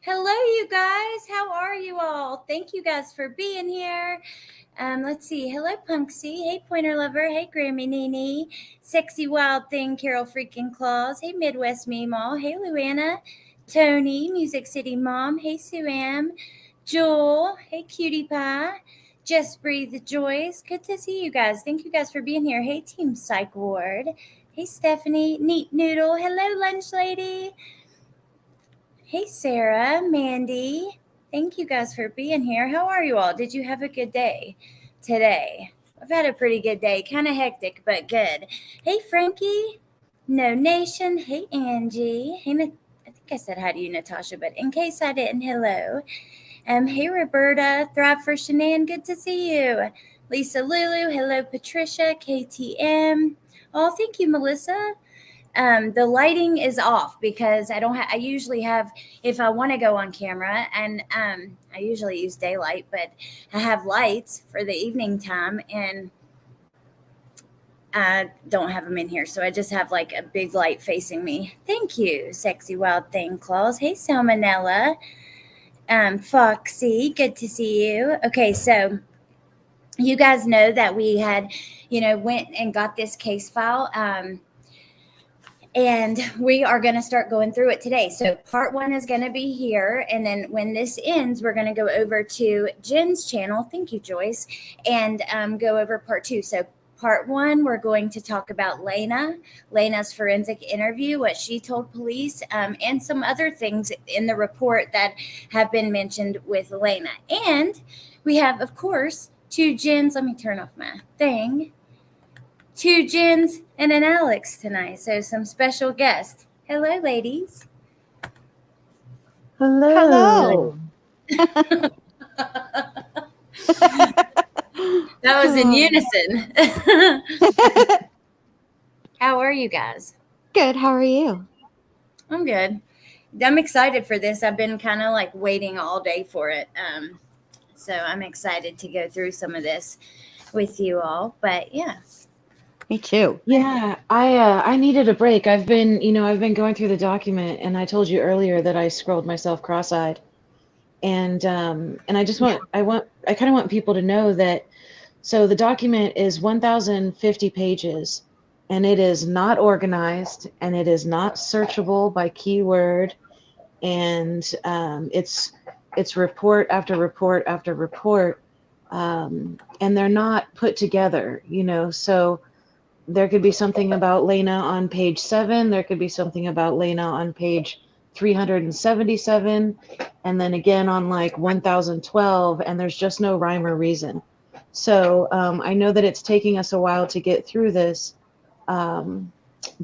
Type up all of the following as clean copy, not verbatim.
Hello, you guys. How are you all? Thank you guys for being here. Let's see. Hello, Punksy. Hey, Pointer Lover. Hey, Grammy Nene. Sexy Wild Thing, Carol Freaking Claus. Hey, Midwest Meemaw. Hey, Luana. Tony, Music City Mom. Hey, Suam. Jewel. Hey, Cutie Pie. Just Breathe Joyce. Good to see you guys. Thank you guys for being here. Hey, Team Psych Ward. Hey, Stephanie. Neat Noodle. Hello, Lunch Lady. Hey, Sarah, Mandy. Thank you guys for being here. How are you all? Did you have a good day today? I've had a pretty good day. Kind of hectic, but good. Hey, Frankie. No Nation. Hey, Angie. Hey, I think I said hi to you, Natasha, but in case I didn't, hello. Hey, Roberta. Thrive for Shanann. Good to see you. Lisa Lulu. Hello, Patricia. KTM. Oh, thank you, Melissa. The lighting is off because I usually have, if I want to go on camera, and I usually use daylight, but I have lights for the evening time, and I don't have them in here. So I just have like a big light facing me. Thank you, Sexy Wild Thing Claus. Hey, Salmonella. Foxy, good to see you. Okay, so you guys know that we had, went and got this case file. And we are going to start going through it today. So part 1 is going to be here. And then when this ends, we're going to go over to Jen's channel. Thank you, Joyce. And go over part 2. So part 1, we're going to talk about Lena's forensic interview, what she told police, and some other things in the report that have been mentioned with Lena. And we have, of course, 2 Jens. Let me turn off my thing. 2 Jens and an Alex tonight. So some special guests. Hello, ladies. Hello. That was in unison. How are you guys? Good. How are you? I'm good. I'm excited for this. I've been kind of like waiting all day for it. So I'm excited to go through some of this with you all. But yeah. Me too. Yeah, I needed a break. I've been going through the document, and I told you earlier that I scrolled myself cross-eyed. And I just want I kind of want people to know that, so the document is 1,050 pages, and it is not organized, and it is not searchable by keyword, and it's report after report after report, and they're not put together, so there could be something about Lena on page 7. There could be something about Lena on page 377, and then again on like 1012, and there's just no rhyme or reason. So I know that it's taking us a while to get through this, but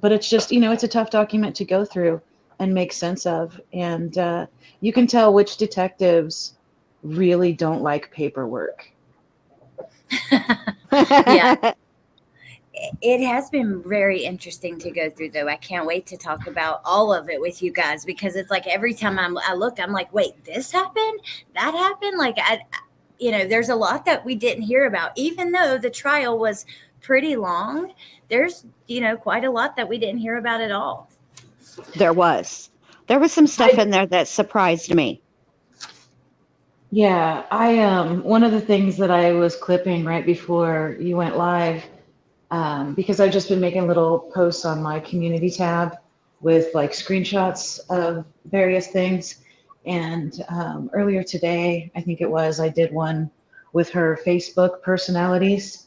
it's just, it's a tough document to go through and make sense of. And you can tell which detectives really don't like paperwork. Yeah. It has been very interesting to go through, though. I can't wait to talk about all of it with you guys, because it's like every time I look, I'm like, wait, this happened? That happened? Like, there's a lot that we didn't hear about. Even though the trial was pretty long, there's, quite a lot that we didn't hear about at all. There was some stuff in there that surprised me. Yeah, one of the things that I was clipping right before you went live, because I've just been making little posts on my community tab with like screenshots of various things. And earlier today, I think it was, I did one with her Facebook personalities,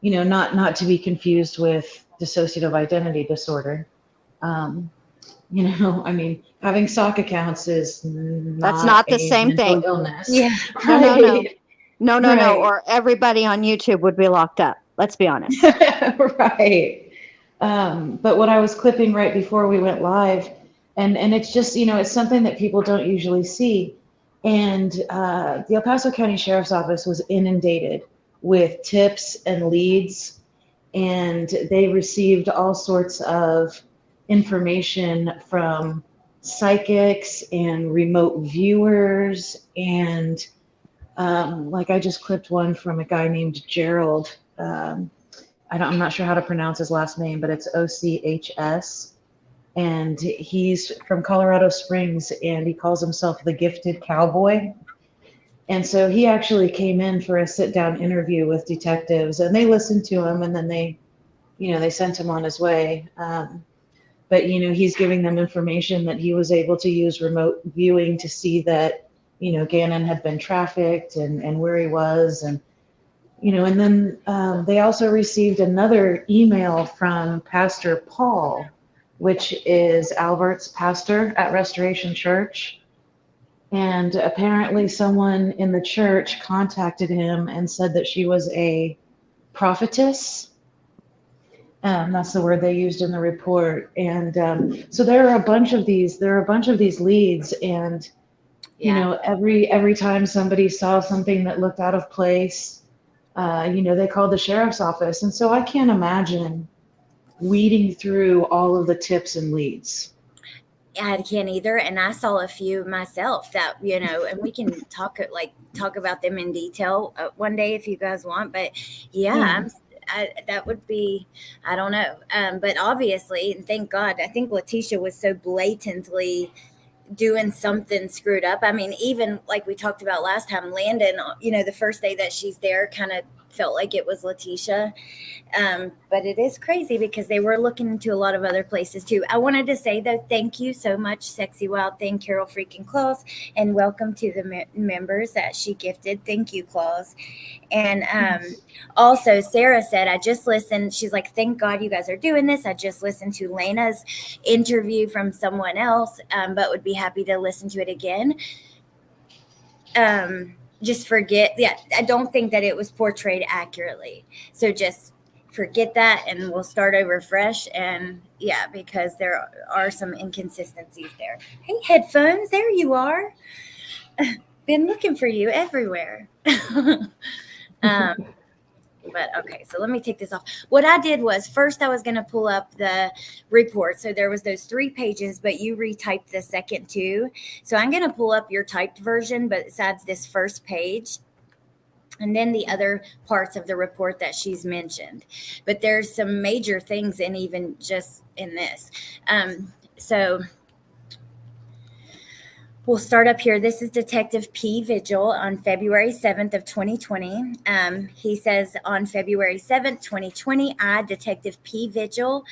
not to be confused with dissociative identity disorder. Having sock accounts is That's not the same thing. Illness. Yeah. Right. No. Right. Or everybody on YouTube would be locked up. Let's be honest. Right. But what I was clipping right before we went live, and it's just, it's something that people don't usually see. And the El Paso County Sheriff's Office was inundated with tips and leads, and they received all sorts of information from psychics and remote viewers. And like I just clipped one from a guy named Gerald. I'm not sure how to pronounce his last name, but it's Ochs. and he's from Colorado Springs, and he calls himself the Gifted Cowboy. And so he actually came in for a sit-down interview with detectives, and they listened to him, and then they sent him on his way. But he's giving them information that he was able to use remote viewing to see that Gannon had been trafficked and where he was, and and then they also received another email from Pastor Paul, which is Albert's pastor at Restoration Church. And apparently someone in the church contacted him and said that she was a prophetess. That's the word they used in the report. And so there are a bunch of these leads, and every time somebody saw something that looked out of place, they called the sheriff's office. And so I can't imagine weeding through all of the tips and leads. I can't either, and I saw a few myself that and we can talk about them in detail one day if you guys want. But that would be, I don't know, but obviously, and thank God, I think Letecia was so blatantly doing something screwed up. I mean, even like we talked about last time, Landon, the first day that she's there kind of felt like it was Letecia. But it is crazy because they were looking into a lot of other places too. I wanted to say though, thank you so much, Sexy Wild Thing, Carol freaking Claus, and welcome to the members that she gifted. Thank you, Claus. And also Sarah said, I just listened. She's like, thank God you guys are doing this. I just listened to Lena's interview from someone else, but would be happy to listen to it again. Just forget. Yeah, I don't think that it was portrayed accurately. So just forget that and we'll start over fresh. And yeah, because there are some inconsistencies there. Hey, headphones, there you are. Been looking for you everywhere. But okay, so let me take this off. What I did was first I was going to pull up the report. So there was those 3 pages, but you retyped the second 2. So I'm going to pull up your typed version, but besides this first page, and then the other parts of the report that she's mentioned. But there's some major things in even just in this. So we'll start up here. This is Detective P. Vigil on February 7th of 2020. He says, on February 7th, 2020, I, Detective P. Vigil,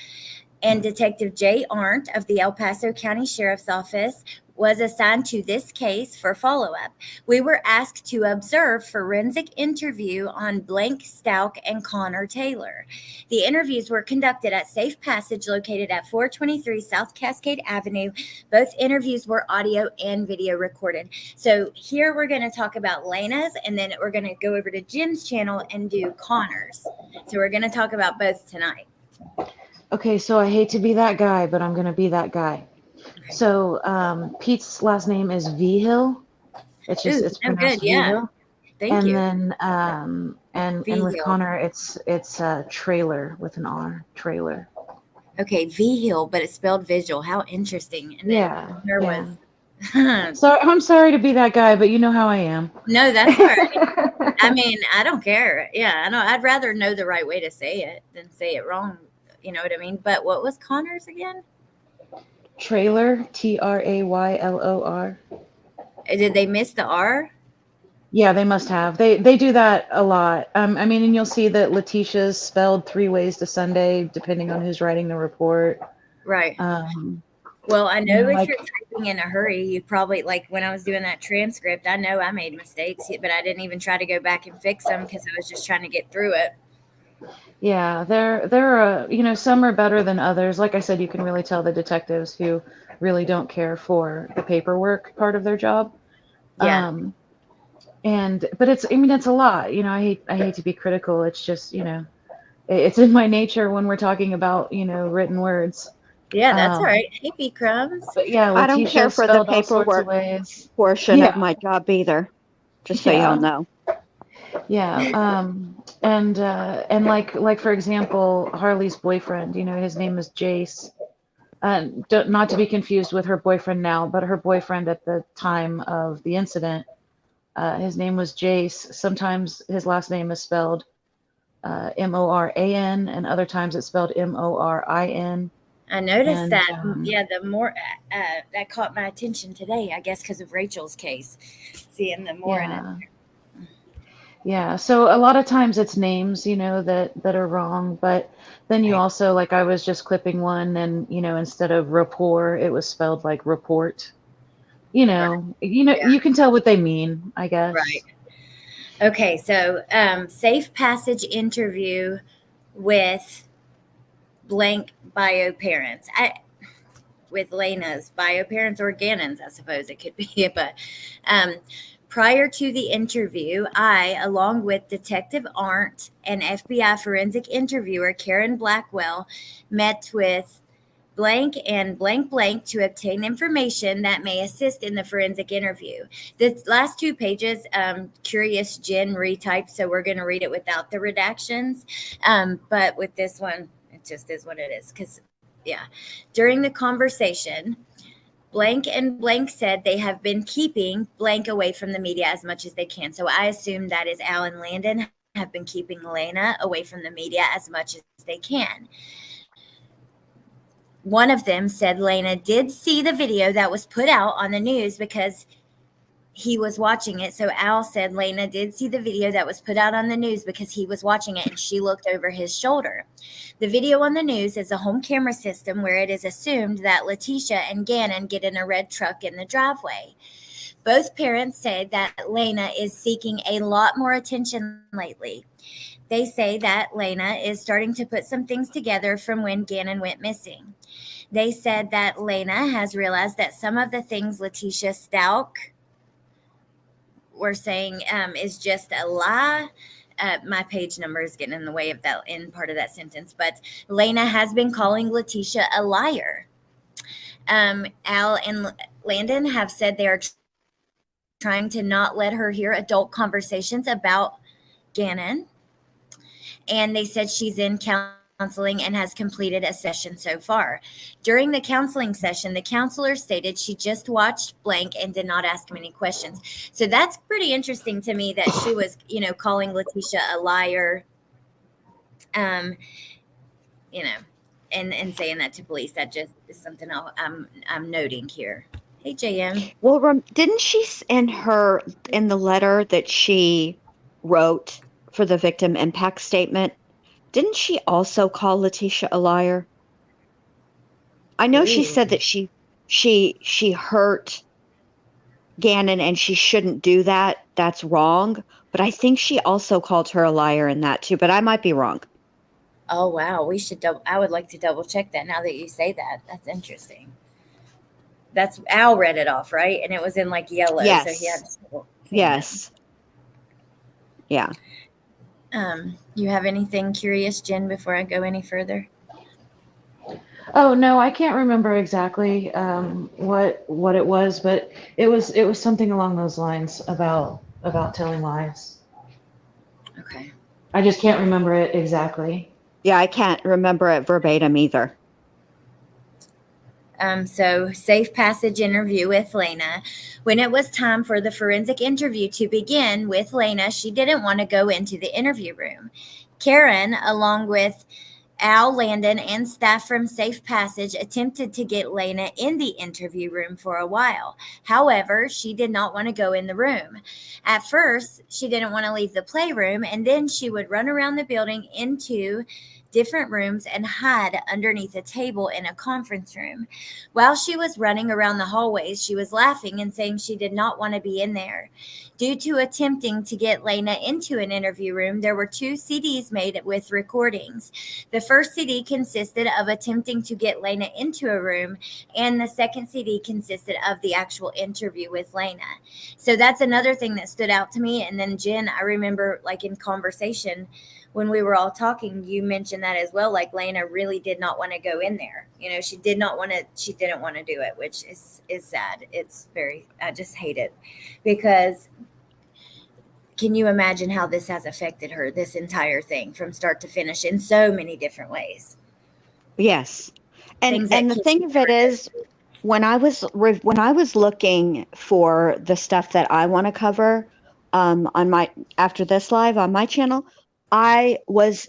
and Detective J. Arndt of the El Paso County Sheriff's Office was assigned to this case for follow-up. We were asked to observe forensic interview on Blank, Stauch, and Connor Taylor. The interviews were conducted at Safe Passage located at 423 South Cascade Avenue. Both interviews were audio and video recorded. So here we're going to talk about Lena's, and then we're going to go over to Jen's channel and do Connor's. So we're going to talk about both tonight. Okay, so I hate to be that guy, but I'm going to be that guy. Okay. So Pete's last name is Vigil. It's just it's pronounced Vigil. Yeah. Thank you. And then and with Connor, it's Trailer with an R. Trailer. Okay, Vigil, but it's spelled Vigil. How interesting. And yeah. So I'm sorry to be that guy, but you know how I am. No, that's all right. I mean, I don't care. Yeah, I know. I'd rather know the right way to say it than say it wrong. You know what I mean? But what was Connor's again? Trailer, Traylor. Did they miss the R? Yeah, they must have. They do that a lot. I mean, and you'll see that Letecia's spelled 3 ways to Sunday, depending on who's writing the report. Right. Well, I know if you're typing in a hurry, you probably, like when I was doing that transcript, I know I made mistakes, but I didn't even try to go back and fix them because I was just trying to get through it. Yeah, there are, some are better than others. Like I said, you can really tell the detectives who really don't care for the paperwork part of their job. Yeah. But it's a lot. I hate to be critical. It's just, it's in my nature when we're talking about, written words. Yeah, that's all right. Hey, B Crumbs. But yeah, I don't care for the paperwork portion of my job either. Just so y'all know. Yeah. And like for example, Harley's boyfriend, his name is Jace. Not to be confused with her boyfriend now, but her boyfriend at the time of the incident, his name was Jace. Sometimes his last name is spelled Moran, and other times it's spelled Morin. I noticed And that. Yeah, the more that caught my attention today, I guess, because of Rachel's case, seeing the more in it. yeah. Yeah, so a lot of times it's names, that are wrong, but then you Right. also, like, I was just clipping one, and instead of rapport, it was spelled like report. Yeah. You can tell what they mean, I Right. guess. Okay, so safe passage interview with blank bio parents. With Lena's bio parents or Gannon's, I suppose it could be. But um, prior to the interview, I, along with Detective Arndt and FBI forensic interviewer Karen Blackwell, met with blank and blank blank to obtain information that may assist in the forensic interview. The last 2 pages, Curious Jen retyped, so we're going to read it without the redactions. But with this one, it just is what it is. Because, yeah, during the conversation, blank and blank said they have been keeping blank away from the media as much as they can. So I assume that is Al and Landon have been keeping Lena away from the media as much as they can. One of them said Lena did see the video that was put out on the news because he was watching it. So Al said Lena did see the video that was put out on the news because he was watching it and she looked over his shoulder. The video on the news is a home camera system where it is assumed that Letecia and Gannon get in a red truck in the driveway. Both parents say that Lena is seeking a lot more attention lately. They say that Lena is starting to put some things together from when Gannon went missing. They said that Lena has realized that some of the things Letecia Stauch were saying is just a lie. My page number is getting in the way of that end part of that sentence, but Lena has been calling Letecia a liar. Al and Landon have said they are trying to not let her hear adult conversations about Gannon. And they said she's in counseling and has completed a session so far. During the counseling session, the counselor stated she just watched blank and did not ask many questions. So that's pretty interesting to me that she was, calling Letecia a liar, and saying that to police. That just is something I'm noting here. Hey, JM. Well, didn't she in the letter that she wrote for the victim impact statement, didn't she also call Letecia a liar? I know she said that she hurt Gannon and she shouldn't do that. That's wrong. But I think she also called her a liar in that too. But I might be wrong. Oh, wow. We should I would like to double check that now that you say that. That's interesting. That's Al read it off, right? And it was in like yellow. Yes. So he had yes. Yeah. You have anything curious, Jen, before I go any further? Oh no, I can't remember exactly what it was, but it was something along those lines about telling lies. Okay. I just can't remember it exactly. Yeah, I can't remember it verbatim either. So safe passage interview with Lena. When it was time for the forensic interview to begin with Lena, she didn't want to go into the interview room. Karen, along with Al, Landon, and staff from Safe Passage attempted to get Lena in the interview room for a while. However, she did not want to go in the room. At first, she didn't want to leave the playroom, and then she would run around the building into different rooms and hide underneath a table in a conference room. While she was running around the hallways, she was laughing and saying she did not want to be in there. Due to attempting to get Lena into an interview room, there were 2 CDs made with recordings. The first CD consisted of attempting to get Lena into a room, and the second CD consisted of the actual interview with Lena. So that's another thing that stood out to me. And then Jen, I remember like in conversation when we were all talking, you mentioned that as well. Like Lena really did not want to go in there. She didn't want to do it, which is sad. It's I just hate it because can you imagine how this has affected her, this entire thing from start to finish in so many different ways? Yes. And the thing of it is, when I was looking for the stuff that I want to cover after this live on my channel, I was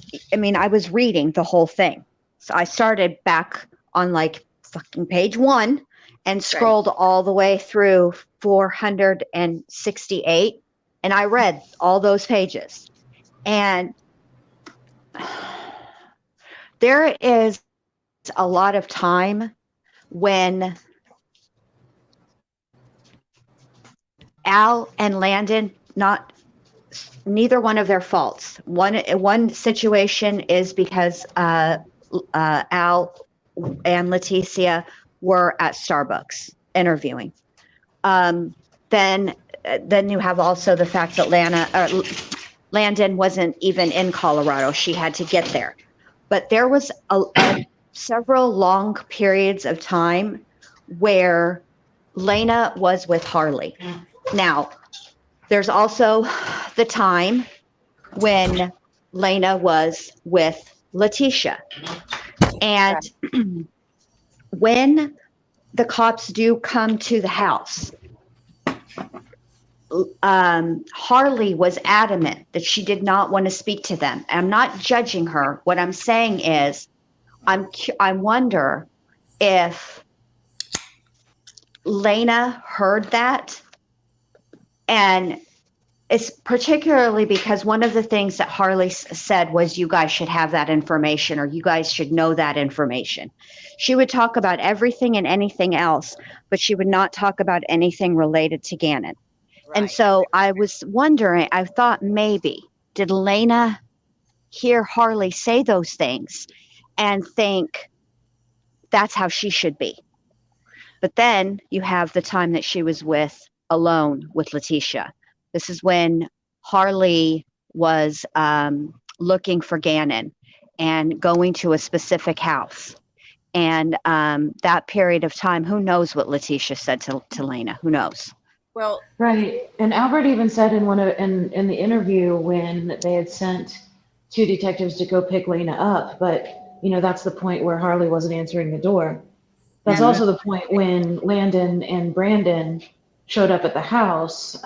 reading the whole thing. So I started back on like fucking page 1 and scrolled all the way through 468. And I read all those pages. And there is a lot of time when Al and Landon, neither one of their faults. One situation is because Al and Letecia were at Starbucks interviewing. Then you have also the fact that Landon wasn't even in Colorado. She had to get there. But there was several long periods of time where Lena was with Harley. Now, there's also the time when Lena was with Letecia. And when the cops do come to the house, Harley was adamant that she did not want to speak to them. I'm not judging her. What I'm saying is, I wonder if Lena heard that, and it's particularly because one of the things that Harley said was, you guys should have that information, or you guys should know that information. She would talk about everything and anything else, but she would not talk about anything related to Gannon. Right. And so I was wondering, I thought maybe, did Lena hear Harley say those things and think that's how she should be? But then you have the time that she was alone with Letecia. This is when Harley was looking for Gannon and going to a specific house. And that period of time, who knows what Letecia said to Lena? Who knows? Well, right. And Albert even said in the interview when they had sent 2 detectives to go pick Lena up, but that's the point where Harley wasn't answering the door. That's also the point when Landon and Brandon showed up at the house.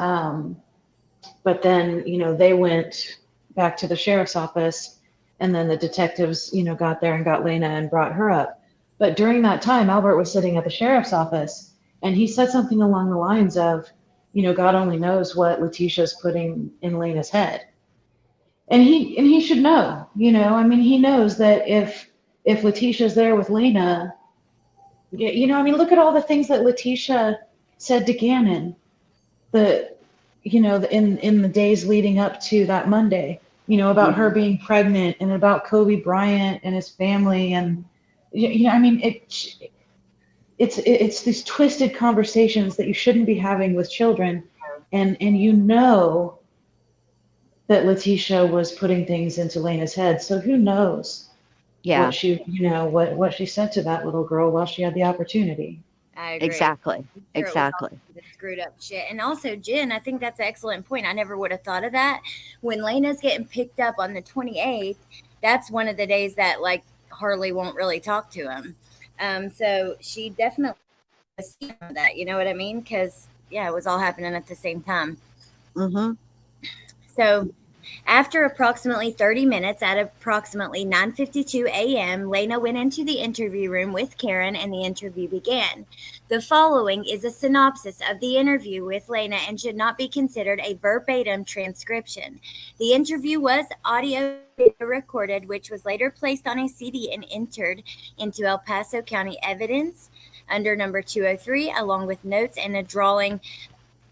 But then, they went back to the sheriff's office, and then the detectives, got there and got Lena and brought her up. But during that time, Albert was sitting at the sheriff's office, and he said something along the lines of, God only knows what Leticia's putting in Lena's head. And he should know, he knows that if Leticia's there with Lena, look at all the things that Letecia said to Gannon, in the days leading up to that Monday, about her being pregnant and about Kobe Bryant and his family. And, it's these twisted conversations that you shouldn't be having with children. And that Letecia was putting things into Lena's head. So who knows what she, what she said to that little girl while she had the opportunity. I agree. Exactly. The screwed up shit. And also, Jen, I think that's an excellent point. I never would have thought of that. When Lena's getting picked up on the 28th, that's one of the days that Harley won't really talk to him. So she definitely was seeing that, you know what I mean? Because it was all happening at the same time. Mm-hmm. So after approximately 30 minutes at approximately 9:52 a.m., Lena went into the interview room with Karen and the interview began. The following is a synopsis of the interview with Lena and should not be considered a verbatim transcription. The interview was audio recorded, which was later placed on a CD and entered into El Paso County evidence under number 203, along with notes and a drawing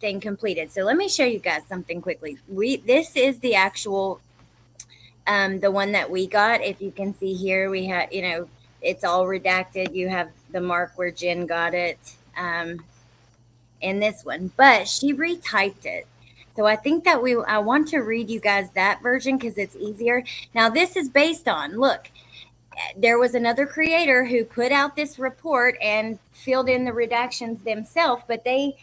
thing completed. So let me show you guys something quickly. This is the actual the one that we got. If you can see here, we have, it's all redacted. You have the mark where Jen got it in this one, but she retyped it. So I think that I want to read you guys that version because it's easier. Now this is based on, look, there was another creator who put out this report and filled in the redactions themselves, but I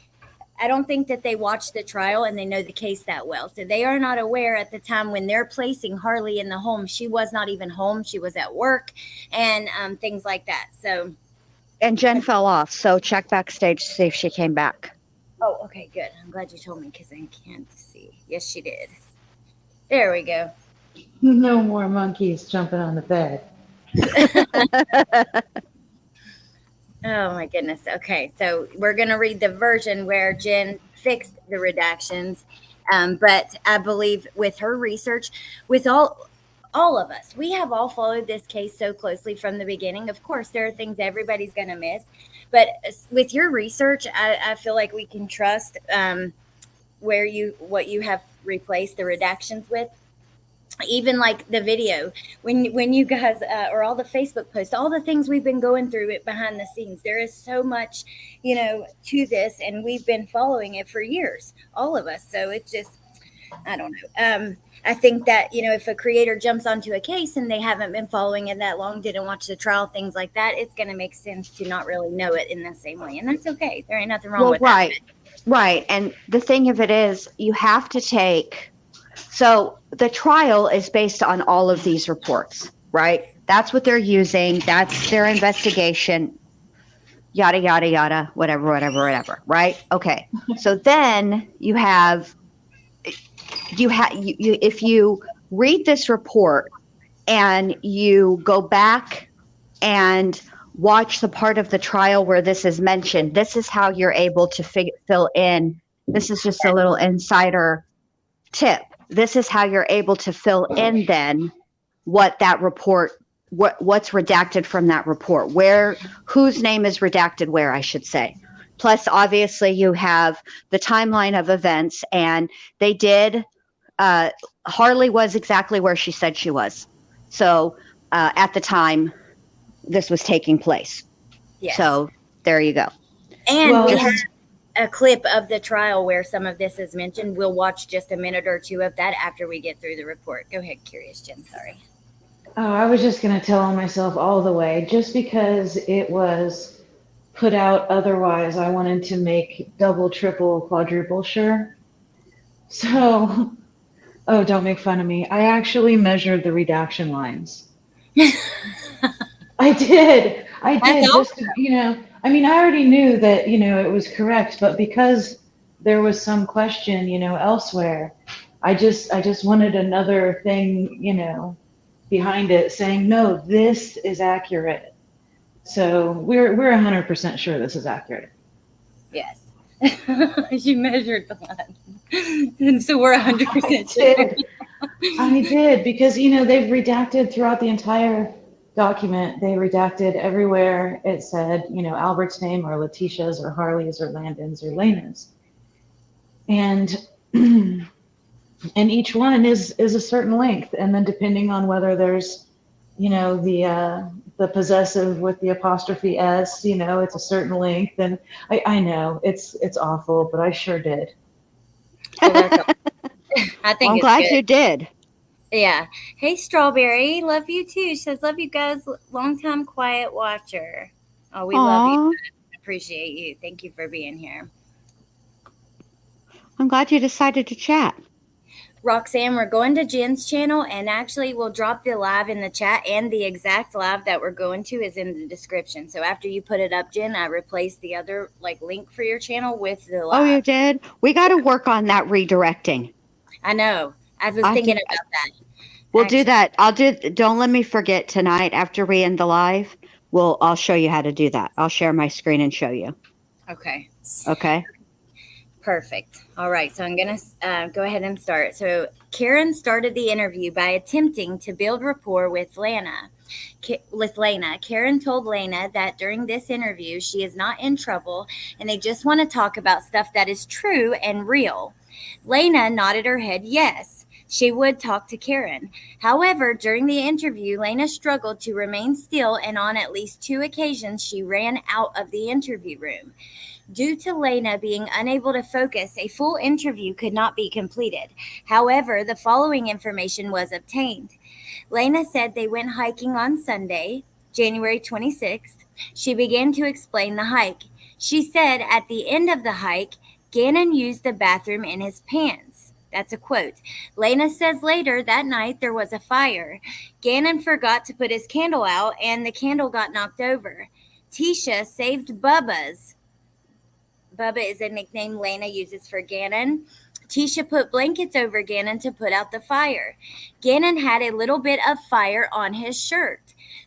don't think that they watched the trial and they know the case that well. So they are not aware at the time when they're placing Harley in the home. She was not even home. She was at work and things like that. So. And Jen fell off. So check backstage to see if she came back. Oh, okay, good. I'm glad you told me because I can't see. Yes, she did. There we go. No more monkeys jumping on the bed. Oh my goodness. Okay, so we're gonna read the version where Jen fixed the redactions, but I believe with her research, with all of us, we have all followed this case so closely from the beginning. Of course, there are things everybody's gonna miss, but with your research, I feel like we can trust what you have replaced the redactions with, even like the video when you guys or all the Facebook posts, all the things we've been going through it behind the scenes. There is so much, to this, and we've been following it for years, all of us. So it's just, I don't know. I think that, if a creator jumps onto a case and they haven't been following it that long, didn't watch the trial, things like that, it's going to make sense to not really know it in the same way, and that's okay. There ain't nothing wrong Well, with that. right. And the thing of it is, you have to take. So the trial is based on all of these reports, right? That's what they're using. That's their investigation. Yada yada yada. Whatever. Right? Okay. So then you have if you read this report and you go back and watch the part of the trial where this is mentioned, this is how you're able to fill in. This is just a little insider tip. This is how you're able to fill in then what that report, what's redacted from that report, whose name is redacted where, I should say. Plus, obviously, you have the timeline of events, and they did. Harley was exactly where she said she was. So at the time this was taking place. Yes. So there you go. And we have a clip of the trial where some of this is mentioned. We'll watch just a minute or two of that after we get through the report. Go ahead, Curious Jen. Sorry. Oh, I was just going to tell on myself all the way. Just because it was put out otherwise, I wanted to make double, triple, quadruple sure. So, oh, don't make fun of me. I actually measured the redaction lines. I did. Just, I mean, I already knew that, it was correct, but because there was some question, elsewhere, I just wanted another thing, behind it saying, no, this is accurate. So we're 100% sure this is accurate. Yes. You measured the line. And so we're 100% sure. I did, because, they've redacted throughout the entire document. They redacted everywhere it said, Albert's name or Letecia's or Harley's or Landon's or Lena's. And and each one is a certain length. And then depending on whether there's, the possessive with the apostrophe S, it's a certain length. And I know it's awful, but I sure did. I think I'm glad you did. Yeah. Hey, Strawberry. Love you too. She says, love you guys. Long time quiet watcher. Oh, we love you. Appreciate you. Thank you for being here. I'm glad you decided to chat. Roxanne, we're going to Jen's channel, and actually we'll drop the live in the chat, and the exact live that we're going to is in the description. So after you put it up, Jen, I replaced the other link for your channel with the live. Oh, you did? We got to work on that redirecting. I know. I was thinking about that. We'll do that. Don't let me forget tonight after we end the live. I'll show you how to do that. I'll share my screen and show you. Okay. Okay. Perfect. All right. So I'm going to go ahead and start. So Karen started the interview by attempting to build rapport with Lena. Karen told Lena that during this interview, she is not in trouble and they just want to talk about stuff that is true and real. Lena nodded her head yes. She would talk to Karen. However, during the interview, Lena struggled to remain still, and on at least 2 occasions, she ran out of the interview room. Due to Lena being unable to focus, a full interview could not be completed. However, the following information was obtained. Lena said they went hiking on Sunday, January 26th. She began to explain the hike. She said at the end of the hike, Gannon used the bathroom in his pants. That's a quote. Lena says later that night there was a fire. Gannon forgot to put his candle out and the candle got knocked over. Letecia saved Bubba's. Bubba is a nickname Lena uses for Gannon. Tisha put blankets over Gannon to put out the fire. Gannon had a little bit of fire on his shirt.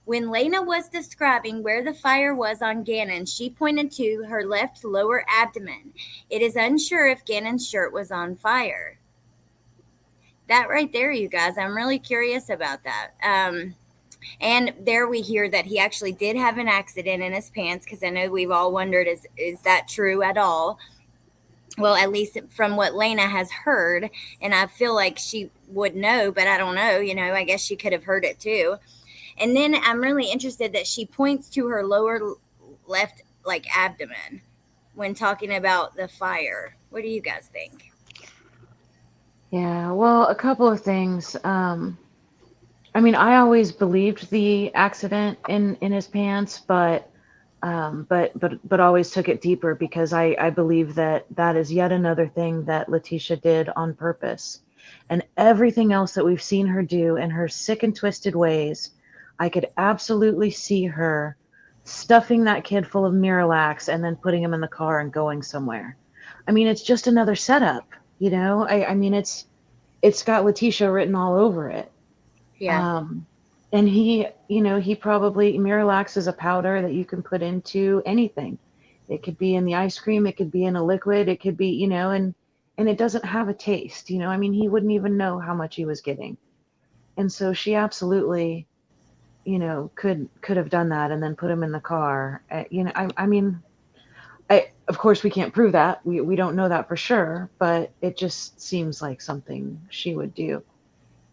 When Lena was describing where the fire was on Gannon, she pointed to her left lower abdomen. It is unsure if Gannon's shirt was on fire. That right there, you guys, I'm really curious about that. And there we hear that he actually did have an accident in his pants, because I know we've all wondered, is that true at all? Well, at least from what Lena has heard, and I feel like she would know, but I don't know, I guess she could have heard it too. And then I'm really interested that she points to her lower left abdomen when talking about the fire. What do you guys think? Yeah, well, a couple of things. I mean, I always believed the accident in his pants, but always took it deeper, because I believe that is yet another thing that Letecia did on purpose. And everything else that we've seen her do in her sick and twisted ways, I could absolutely see her stuffing that kid full of Miralax and then putting him in the car and going somewhere. I mean, it's just another setup, I mean, it's got Letecia written all over it. Yeah. And he probably, Miralax is a powder that you can put into anything. It could be in the ice cream, it could be in a liquid, it could be, and it doesn't have a taste, I mean, he wouldn't even know how much he was getting. And so she absolutely, could have done that and then put him in the car. I mean, of course we can't prove that. We don't know that for sure, but it just seems like something she would do.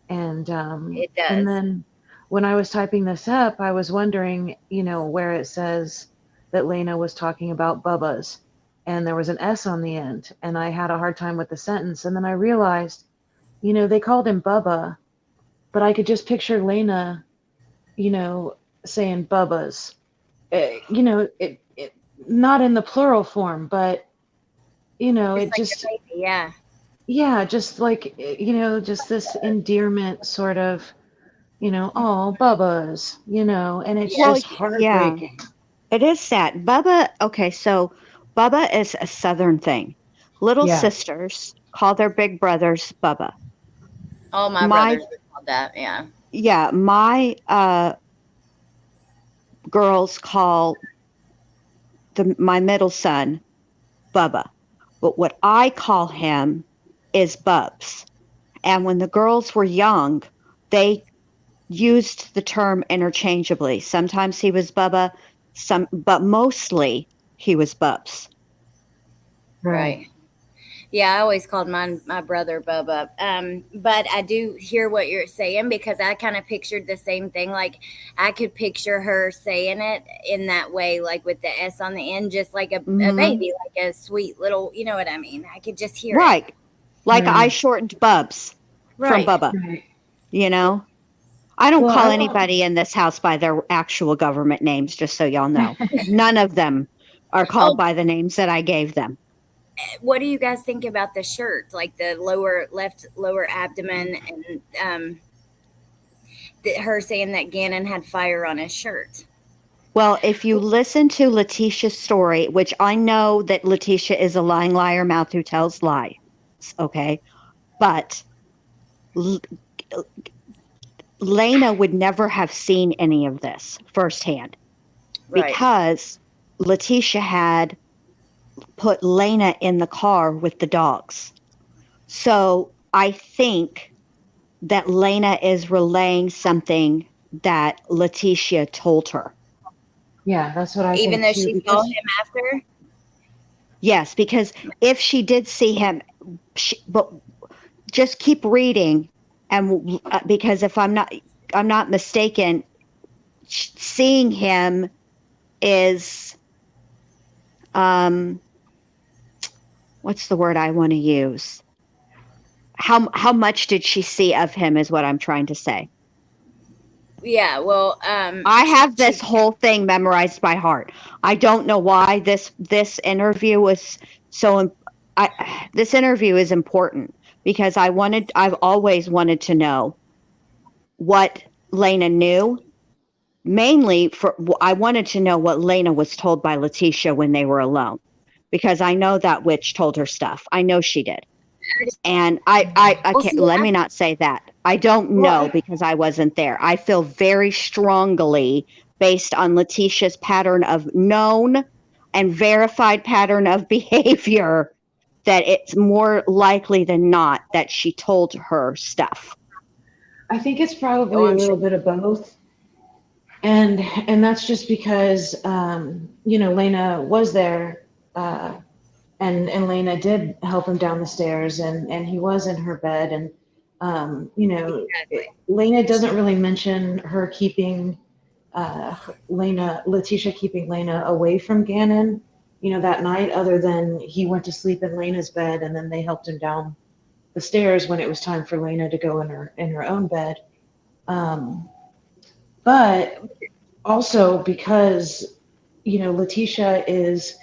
And It does. And then when I was typing this up, I was wondering, where it says that Lena was talking about Bubba's, and there was an S on the end, and I had a hard time with the sentence. And then I realized, they called him Bubba, but I could just picture Lena, saying Bubba's, it not in the plural form, but, it just, baby, yeah. Yeah, just like, just this endearment sort of, oh, Bubba's, and it's just heartbreaking. Yeah, it is sad. Bubba, okay, so Bubba is a Southern thing. Little sisters call their big brothers Bubba. All my brothers called that, yeah. Yeah, my girls call my middle son Bubba. But what I call him is Bubs. And when the girls were young, they used the term interchangeably. Sometimes he was Bubba, but mostly he was Bubs. Right. Yeah, I always called my brother Bubba. But I do hear what you're saying, because I kind of pictured the same thing. Like, I could picture her saying it in that way, like with the S on the end, just like a baby, like a sweet little, you know what I mean? I could just hear it. Like I shortened Bubs from Bubba. Right. I don't call anybody in this house by their actual government names, just so y'all know. None of them are called by the names that I gave them. What do you guys think about the shirt, like the left lower abdomen, and her saying that Gannon had fire on his shirt? Well, if you listen to Letecia's story, which I know that Letecia is a lying liar, mouth who tells lies, okay? But Lena would never have seen any of this firsthand, because Letecia had put Lena in the car with the dogs. So I think that Lena is relaying something that Letecia told her. Yeah, that's what I think. Even though she saw him after? Yes, because if she did see him, but just keep reading, and because if I'm not mistaken, seeing him is what's the word I want to use? How much did she see of him is what I'm trying to say. Yeah, well, I have this whole thing memorized by heart. I don't know why this interview was so. This interview is important because I've always wanted to know what Lena knew. Mainly I wanted to know what Lena was told by Letecia when they were alone, because I know that witch told her stuff. I know she did. And I can't, let me not say that. I don't know because I wasn't there. I feel very strongly based on Letecia's pattern of known and verified pattern of behavior that it's more likely than not that she told her stuff. I think it's probably a little bit of both. And that's just because, Lena was there, and Lena did help him down the stairs, and he was in her bed. And, Lena doesn't really mention her keeping Letecia keeping Lena away from Gannon, that night, other than he went to sleep in Lena's bed, and then they helped him down the stairs when it was time for Lena to go in her own bed. But also because, Letecia is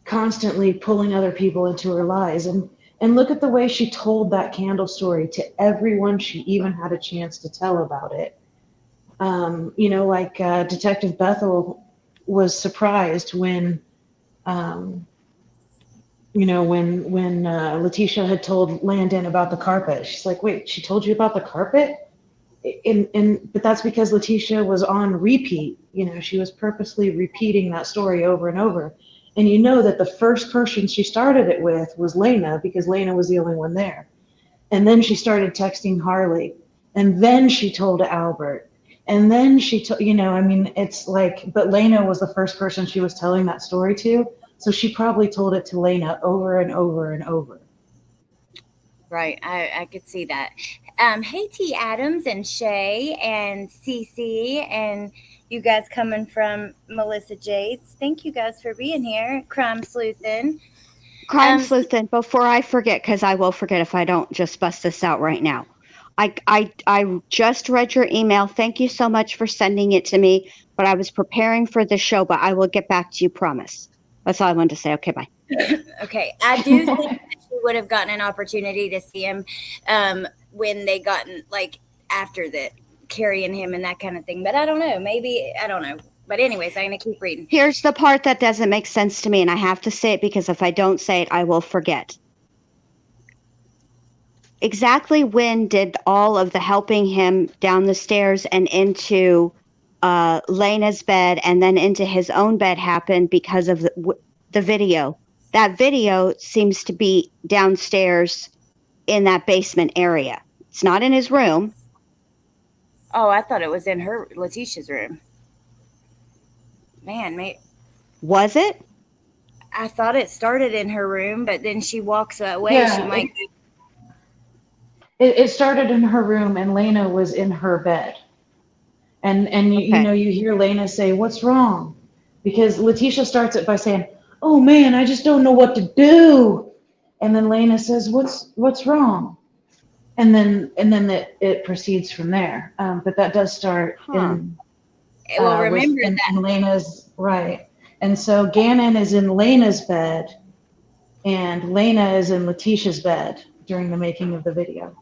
constantly pulling other people into her lies. And look at the way she told that candle story to everyone she even had a chance to tell about it. Detective Bethel was surprised when, Letecia had told Landon about the carpet. She's like, wait, she told you about the carpet? But that's because Letecia was on repeat. She was purposely repeating that story over and over. And that the first person she started it with was Lena, because Lena was the only one there. And then she started texting Harley. And then she told Albert. And then she told, it's like, but Lena was the first person she was telling that story to. So she probably told it to Lena over and over and over. Right. I could see that. Hey, T. Adams and Shay and Cece and you guys coming from Melissa Jades. Thank you guys for being here. Crime Sleuthin'. Before I forget, because I will forget if I don't just bust this out right now. I just read your email. Thank you so much for sending it to me. But I was preparing for the show, but I will get back to you, promise. That's all I wanted to say. Okay, bye. Okay. I do think that you would have gotten an opportunity to see him when they gotten, after the carrying him and that kind of thing. But I don't know. Maybe, I don't know. But anyways, I'm going to keep reading. Here's the part that doesn't make sense to me, and I have to say it because if I don't say it, I will forget. Exactly when did all of the helping him down the stairs and into Lena's bed and then into his own bed happen because of the video? That video seems to be downstairs in that basement area. It's not in his room. Oh, I thought it was in Leticia's room. Man, mate. Was it? I thought it started in her room, but then she walks away. Yeah, she might. It started in her room, and Lena was in her bed. And you hear Lena say, "What's wrong?" Because Letecia starts it by saying, "Oh man, I just don't know what to do." And then Lena says, "What's wrong?" And then it proceeds from there. But that does start in. Well, remember that. In Lena's, right. And so Gannon is in Lena's bed, and Lena is in Leticia's bed during the making of the video.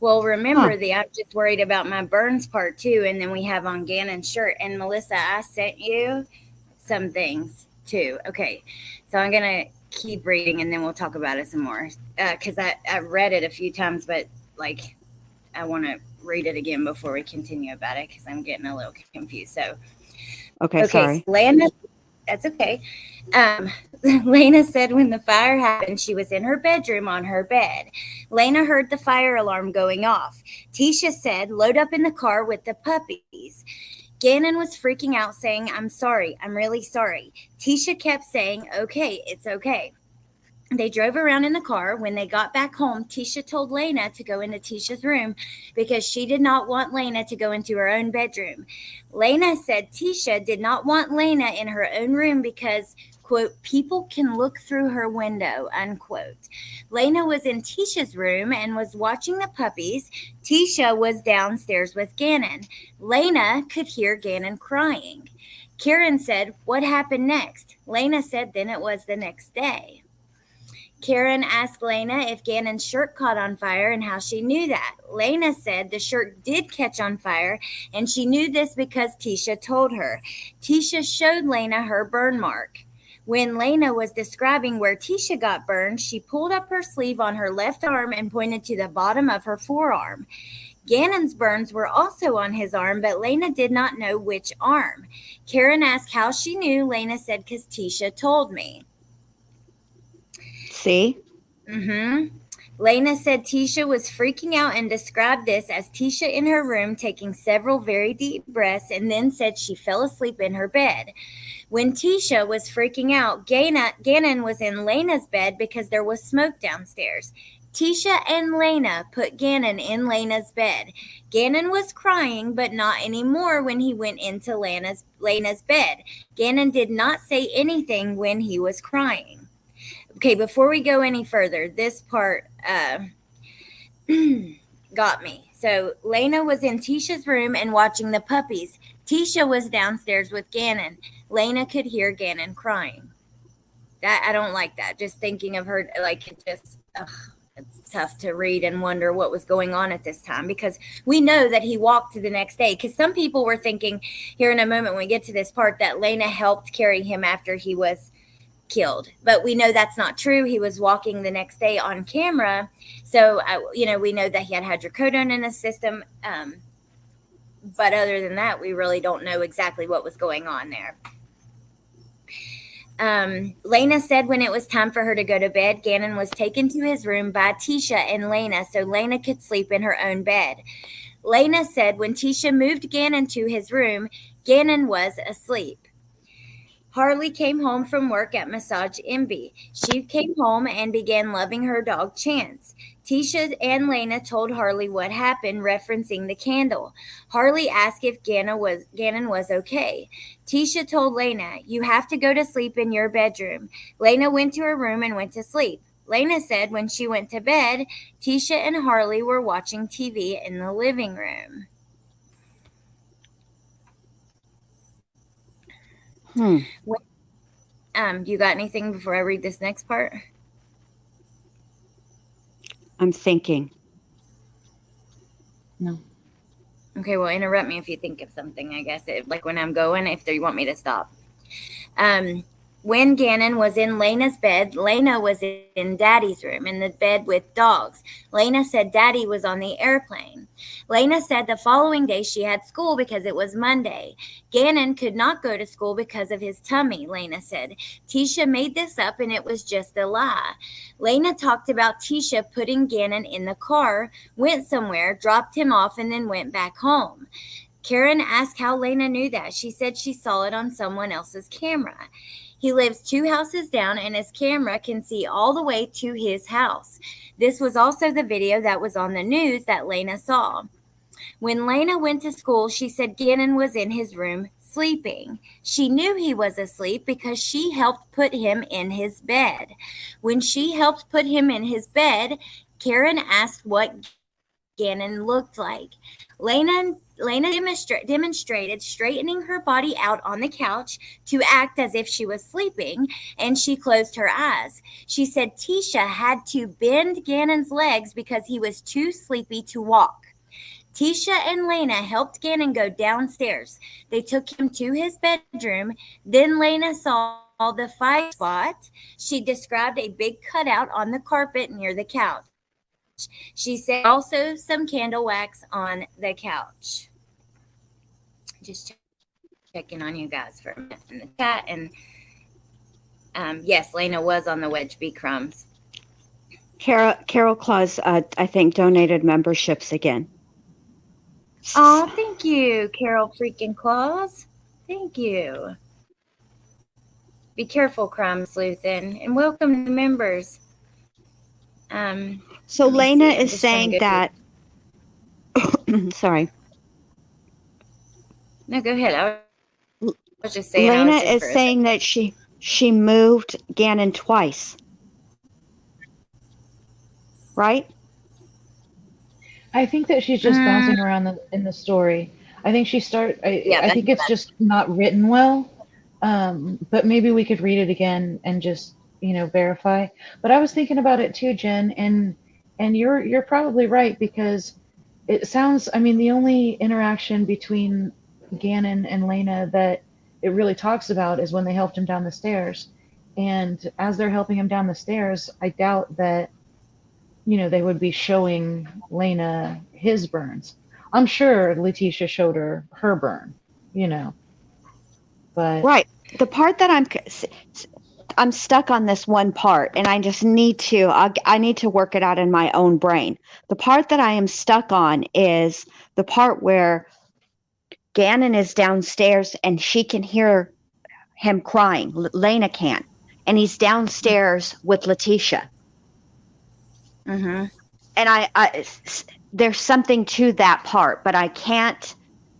Well, remember I'm just worried about my burns part too, and then we have on Gannon's shirt. And Melissa, I sent you some things too. Okay, so I'm gonna keep reading, and then we'll talk about it some more. Because I read it a few times, but I want to read it again before we continue about it because I'm getting a little confused. So, okay, sorry. So Lena, that's okay. Lena said when the fire happened, she was in her bedroom on her bed. Lena heard the fire alarm going off. Tisha said, load up in the car with the puppies. Gannon was freaking out saying, I'm sorry. I'm really sorry. Tisha kept saying, okay, it's okay. They drove around in the car. When they got back home, Tisha told Lena to go into Tisha's room because she did not want Lena to go into her own bedroom. Lena said Tisha did not want Lena in her own room because, quote, people can look through her window, unquote. Lena was in Tisha's room and was watching the puppies. Tisha was downstairs with Gannon. Lena could hear Gannon crying. Karen said, what happened next? Lena said then it was the next day. Karen asked Lena if Gannon's shirt caught on fire and how she knew that. Lena said the shirt did catch on fire, and she knew this because Tisha told her. Tisha showed Lena her burn mark. When Lena was describing where Tisha got burned, she pulled up her sleeve on her left arm and pointed to the bottom of her forearm. Gannon's burns were also on his arm, but Lena did not know which arm. Karen asked how she knew. Lena said, "'Cause Tisha told me." See? Lena said Tisha was freaking out and described this as Tisha in her room taking several very deep breaths, and then said she fell asleep in her bed. When Tisha was freaking out, Gannon was in Lena's bed because there was smoke downstairs. Tisha and Lena put Gannon in Lena's bed. Gannon was crying, but not anymore when he went into Lena's bed. Gannon did not say anything when he was crying. Okay, before we go any further, this part got me. So Lena was in Tisha's room and watching the puppies. Tisha was downstairs with Gannon. Lena could hear Gannon crying. That I don't like that. Just thinking of her, like, it's tough to read and wonder what was going on at this time, because we know that he walked to the next day. Because some people were thinking here in a moment when we get to this part that Lena helped carry him after he was killed, but we know that's not true. He was walking the next day on camera, so we know that he had hydrocodone in his system, but other than that, we really don't know exactly what was going on there. Lena said when it was time for her to go to bed, Gannon was taken to his room by Tisha and Lena so Lena could sleep in her own bed. Lena said when Tisha moved Gannon to his room, Gannon was asleep. Harley came home from work at Massage Envy. She came home and began loving her dog Chance. Tisha and Lena told Harley what happened, referencing the candle. Harley asked if Gannon was okay. Tisha told Lena, "You have to go to sleep in your bedroom." Lena went to her room and went to sleep. Lena said when she went to bed, Tisha and Harley were watching TV in the living room. You got anything before I read this next part? I'm thinking. No. Okay, well, interrupt me if you think of something, I guess. Like when I'm going, if you want me to stop. When Gannon was in Lena's bed, Lena was in Daddy's room in the bed with dogs. Lena said Daddy was on the airplane. Lena said the following day she had school because it was Monday. Gannon could not go to school because of his tummy, Lena said. Tisha made this up and it was just a lie. Lena talked about Tisha putting Gannon in the car, went somewhere, dropped him off, and then went back home. Karen asked how Lena knew that. She said she saw it on someone else's camera. He lives 2 houses down, and his camera can see all the way to his house. This was also the video that was on the news that Lena saw. When Lena went to school, she said Gannon was in his room sleeping. She knew he was asleep because she helped put him in his bed. When she helped put him in his bed, Karen asked what Gannon looked like. Lena demonstrated straightening her body out on the couch to act as if she was sleeping, and she closed her eyes. She said Tisha had to bend Gannon's legs because he was too sleepy to walk. Tisha and Lena helped Gannon go downstairs. They took him to his bedroom. Then Lena saw the fire spot. She described a big cutout on the carpet near the couch. She said also some candle wax on the couch. Just checking on you guys for a minute in the chat. And yes, Lena was on the Wedge B Crumbs. Carol Claus, I think, donated memberships again. Oh, thank you, Carol freaking Claus. Thank you. Be careful, Crumb Sleuthin, and welcome to members. So Lena is saying that. Sorry. No, go ahead. I was just saying. Lena is saying that she moved Gannon twice, right? I think that she's just bouncing around in the story. I think I think it's just not written well. But maybe we could read it again and just verify. But I was thinking about it too, Jen, and you're probably right, because it sounds. I mean, the only interaction between Gannon and Lena that it really talks about is when they helped him down the stairs, And as they're helping him down the stairs, I doubt that, they would be showing Lena his burns. I'm sure Letecia showed her burn, but Right. The part that I'm stuck on this one part, and I just I need to work it out in my own brain. The part that I am stuck on is the part where Gannon is downstairs and she can hear him crying. Lena can't. And he's downstairs with Letecia. Mm-hmm. And there's something to that part, but I can't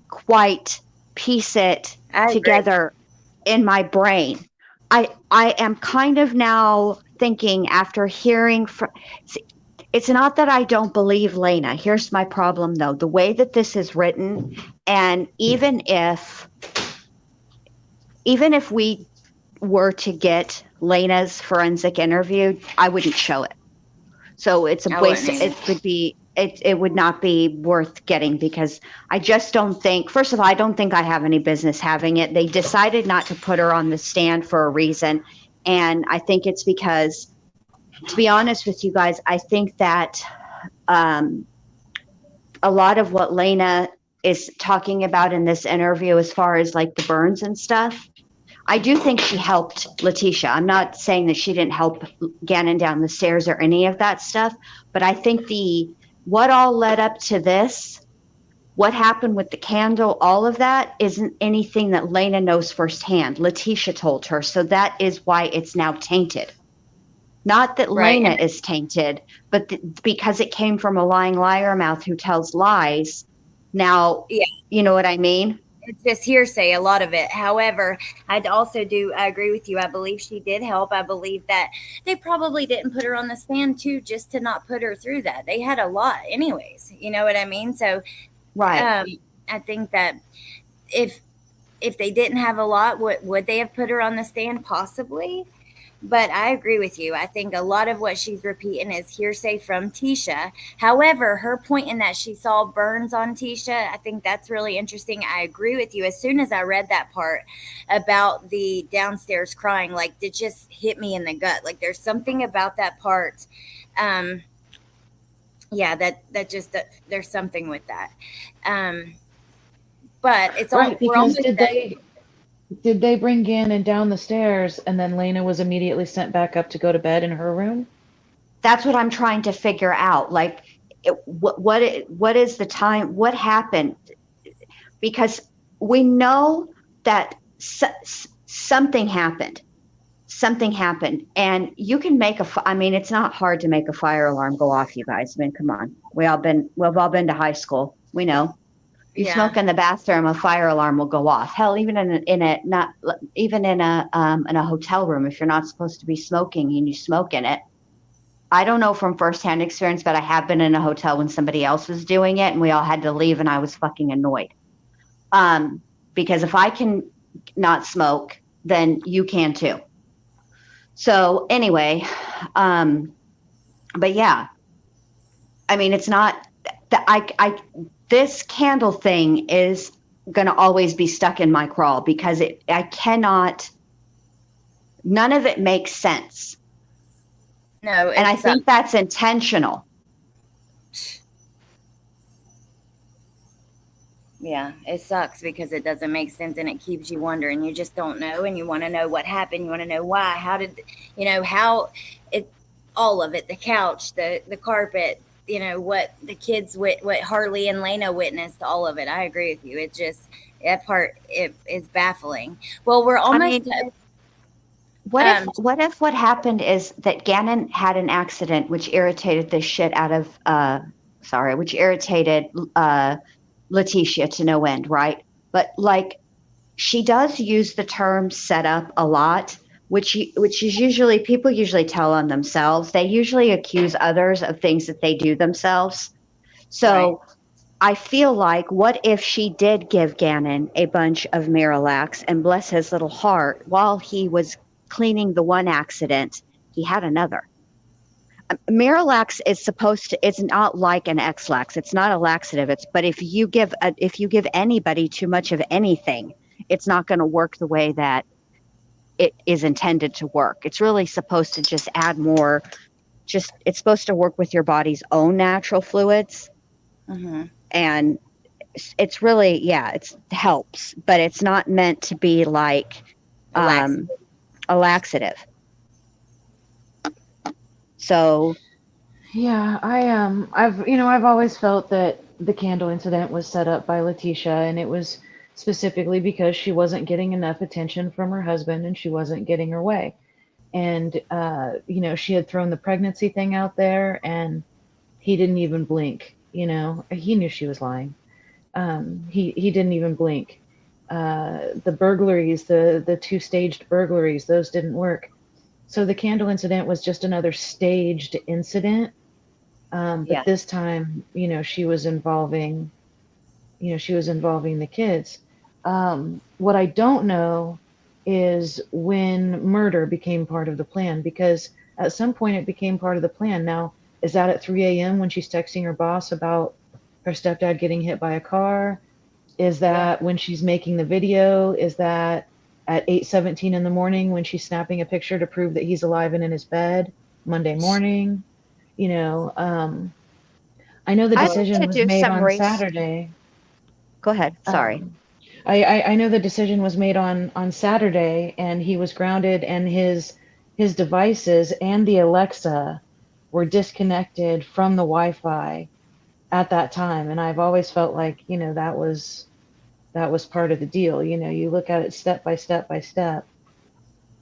quite piece it together in my brain. I am kind of now thinking, after hearing it's not that I don't believe Lena. Here's my problem, though. The way that this is written, and even if we were to get Lena's forensic interview, I wouldn't show it. So it's a waste. It would not be worth getting, because I just don't think, first of all, I don't think I have any business having it. They decided not to put her on the stand for a reason. And I think it's because, to be honest with you guys, I think that a lot of what Lena is talking about in this interview, as far as like the burns and stuff, I do think she helped Letecia. I'm not saying that she didn't help Gannon down the stairs or any of that stuff, but I think what all led up to this, what happened with the candle, all of that isn't anything that Lena knows firsthand. Letecia told her, so that is why it's now tainted. Not that Lena is tainted, but because it came from a lying liar mouth who tells lies. Now, you know what I mean? It's just hearsay, a lot of it. However, I agree with you. I believe she did help. I believe that they probably didn't put her on the stand too, just to not put her through that. They had a lot anyways. You know what I mean? So, right. I think that if they didn't have a lot, would they have put her on the stand? Possibly. But I agree with you. I think a lot of what she's repeating is hearsay from Tisha. However, her point in that she saw burns on Tisha, I think that's really interesting. I agree with you. As soon as I read that part about the downstairs crying, like, it just hit me in the gut. Like, there's something about that part. That there's something with that. But it's all right, because did they bring Gannon down the stairs and then Lena was immediately sent back up to go to bed in her room? That's what I'm trying to figure out. Like, what is the time? What happened? Because we know that something happened. Something happened. And you can make it's not hard to make a fire alarm go off, you guys. I mean, come on. We've all been to high school. We know. You smoke in the bathroom, a fire alarm will go off. Hell, even in a hotel room, if you're not supposed to be smoking and you smoke in it. I don't know from firsthand experience, but I have been in a hotel when somebody else was doing it and we all had to leave, and I was fucking annoyed. Because if I can not smoke, then you can too. So anyway, but yeah, I mean, it's not that this candle thing is going to always be stuck in my crawl, because none of it makes sense. No. And I think that's intentional. Yeah, it sucks because it doesn't make sense and it keeps you wondering. You just don't know, and you want to know what happened. You want to know why. All of it, the couch, the carpet, what the kids, what Harley and Lena witnessed, all of it. I agree with you. It just, that part, it is baffling. Well, we're almost. What if what happened is that Gannon had an accident which irritated the shit out of which irritated Letecia to no end, right? But like, she does use the term set up a lot, which is usually, people usually tell on themselves. They usually accuse others of things that they do themselves. So I feel like, what if she did give Gannon a bunch of Miralax, and bless his little heart, while he was cleaning the one accident, he had another. Miralax it's not like an X-Lax. It's not a laxative. But if you give anybody too much of anything, it's not going to work the way that it is intended to work. It's really supposed to just add more, it's supposed to work with your body's own natural fluids. Mm-hmm. And it's really, it helps, but it's not meant to be like a laxative. So yeah, I've always felt that the candle incident was set up by Letecia, and it was specifically because she wasn't getting enough attention from her husband and she wasn't getting her way. And she had thrown the pregnancy thing out there, and he didn't even blink. He knew she was lying. He didn't even blink. The burglaries, the 2 staged burglaries, those didn't work. So the candle incident was just another staged incident. But this time, she was involving the kids. What I don't know is when murder became part of the plan, because at some point it became part of the plan. Now, is that at 3 a.m. when she's texting her boss about her stepdad getting hit by a car? Is that when she's making the video? Is that at 8:17 in the morning when she's snapping a picture to prove that he's alive and in his bed Monday morning? I know the decision was made on Saturday. Go ahead. Sorry. I know the decision was made on Saturday, and he was grounded, and his devices and the Alexa were disconnected from the Wi-Fi at that time. And I've always felt like, that was part of the deal. You look at it step by step by step.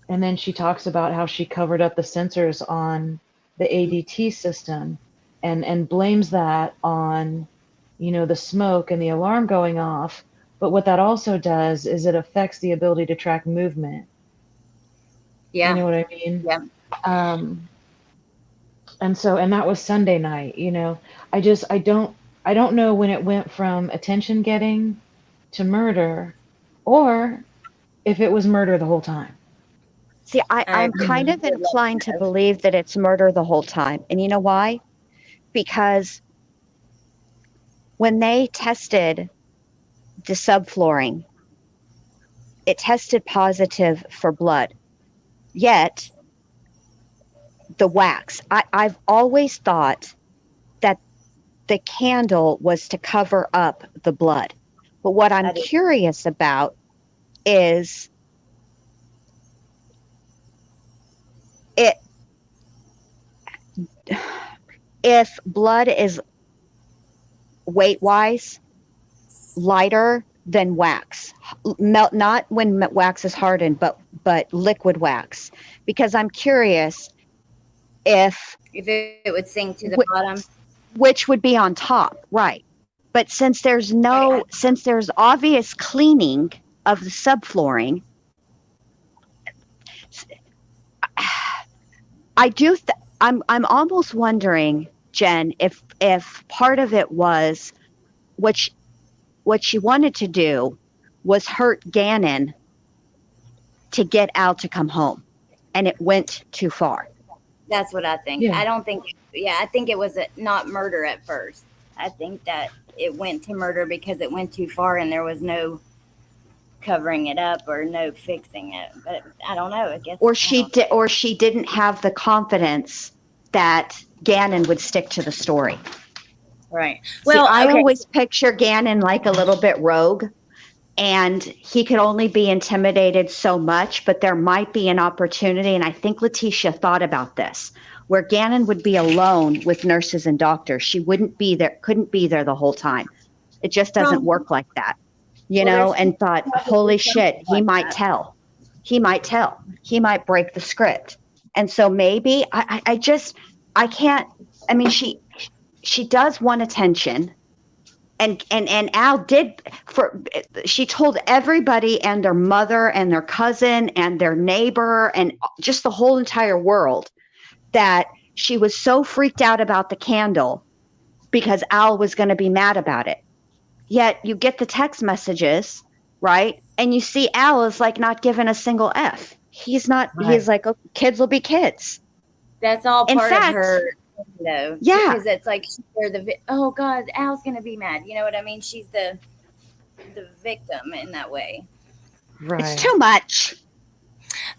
And then she talks about how she covered up the sensors on the ADT system and blames that on, the smoke and the alarm going off. But what that also does is it affects the ability to track movement. Yeah. You know what I mean? Yeah. And that was Sunday night. I don't know when it went from attention getting to murder, or if it was murder the whole time. See, I'm kind of inclined to believe that it's murder the whole time. And you know why? Because when they tested the subflooring, it tested positive for blood. Yet, the wax, I've always thought that the candle was to cover up the blood. But what I'm curious about is if blood is weight-wise lighter than wax, not when wax is hardened, but liquid wax, because I'm curious if it would sink to the bottom, which would be on top, right? But since there's obvious cleaning of the subflooring, I'm almost wondering, Jen, if part of it was what she wanted to do was hurt Gannon to get Al to come home, and it went too far. That's what I think. Yeah. I think it was not murder at first. I think that it went to murder because it went too far and there was no covering it up or no fixing it. But I don't know. I guess. Or she didn't have the confidence that Gannon would stick to the story. Right. Well, I always picture Gannon like a little bit rogue, and he could only be intimidated so much, but there might be an opportunity. And I think Letecia thought about this, where Gannon would be alone with nurses and doctors. She couldn't be there the whole time. It just doesn't work like that, and thought, holy shit, he might tell. He might break the script. And so maybe I can't, I mean, she does want attention. And Al did, she told everybody and their mother and their cousin and their neighbor and just the whole entire world that she was so freaked out about the candle because Al was going to be mad about it. Yet you get the text messages, right? And you see Al is like not giving a single F. He's not, right. He's like, oh, kids will be kids. That's all part of her. Though, yeah, because it's like oh God, Al's gonna be mad. You know what I mean? She's the victim in that way. Right. It's too much.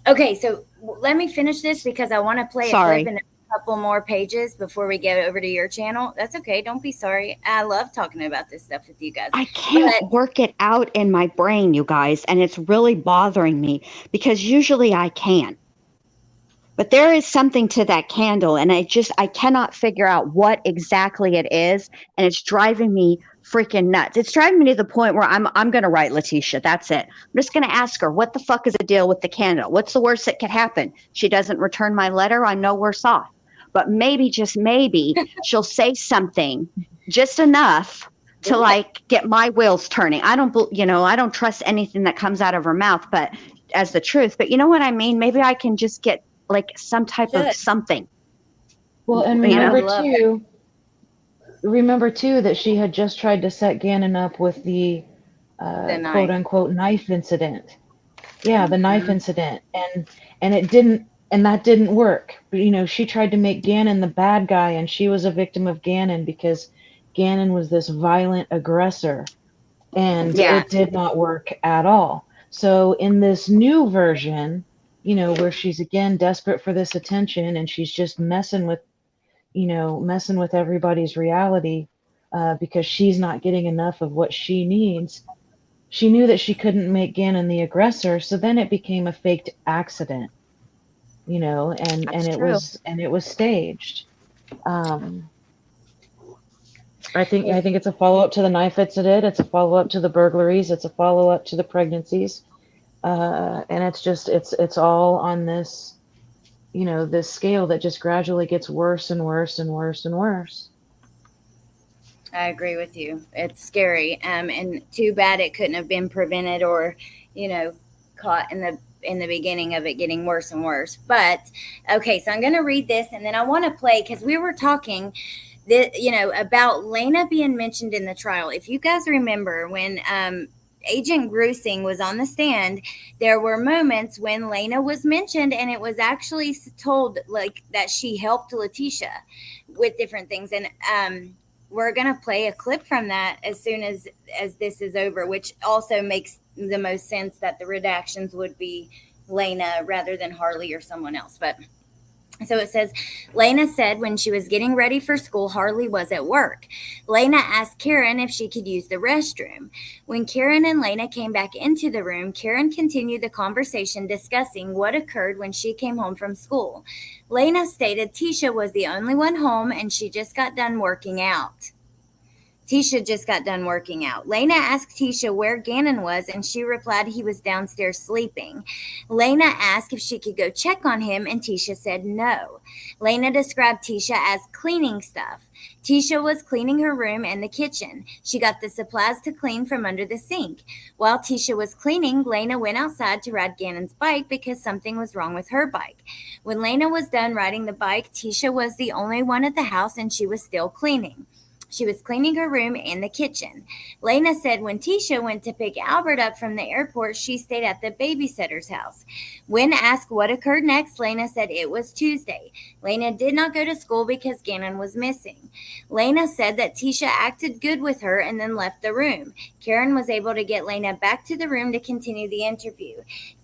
Okay, so let me finish this because I want to play a Sorry. clip in a couple more pages before we get over to your channel. That's okay. Don't be sorry. I love talking about this stuff with you guys. I can't work it out in my brain, you guys, and it's really bothering me because usually I can. But there is something to that candle, and I cannot figure out what exactly it is, and it's driving me freaking nuts. It's driving me to the point where I'm going to write Letecia. That's it. I'm just going to ask her, what the fuck is the deal with the candle? What's the worst that could happen? She doesn't return my letter. I'm no worse off. But maybe, just maybe, she'll say something just enough to like get my wheels turning. I don't trust anything that comes out of her mouth, but as the truth. But you know what I mean? Maybe I can just get like some type of something. Well, and remember too that she had just tried to set Gannon up with the quote unquote knife incident. Yeah, the knife incident, and it didn't, and that didn't work. But, she tried to make Gannon the bad guy, and she was a victim of Gannon because Gannon was this violent aggressor, and it did not work at all. So in this new version, where she's again desperate for this attention, and she's just messing with everybody's reality because she's not getting enough of what she needs. She knew that she couldn't make Gannon the aggressor, so then it became a faked accident, and it was staged. I think it's a follow up to the knife incident. It's a follow up to the burglaries. It's a follow up to the pregnancies, and it's all on this, this scale that just gradually gets worse and worse and worse and worse. I agree with you. It's scary, and too bad it couldn't have been prevented or, caught in the beginning of it getting worse and worse. But okay, so I'm going to read this, and then I want to play because we were talking, about Lena being mentioned in the trial. If you guys remember when Agent Grusing was on the stand, there were moments when Lena was mentioned, and it was actually told like that she helped Letecia with different things, and we're going to play a clip from that as soon as this is over, which also makes the most sense that the redactions would be Lena rather than Harley or someone else. But so it says, Lena said when she was getting ready for school, Harley was at work. Lena asked Karen if she could use the restroom. When Karen and Lena came back into the room, Karen continued the conversation discussing what occurred when she came home from school. Lena stated Tisha was the only one home and she just got done working out. Tisha just got done working out. Lena asked Tisha where Gannon was, and she replied he was downstairs sleeping. Lena asked if she could go check on him, and Tisha said no. Lena described Tisha as cleaning stuff. Tisha was cleaning her room and the kitchen. She got the supplies to clean from under the sink. While Tisha was cleaning, Lena went outside to ride Gannon's bike because something was wrong with her bike. When Lena was done riding the bike, Tisha was the only one at the house, and she was still cleaning. She was cleaning her room and the kitchen. Lena said when Tisha went to pick Albert up from the airport, she stayed at the babysitter's house. When asked what occurred next, Lena said it was Tuesday. Lena did not go to school because Gannon was missing. Lena said that Tisha acted good with her and then left the room. Karen was able to get Lena back to the room to continue the interview.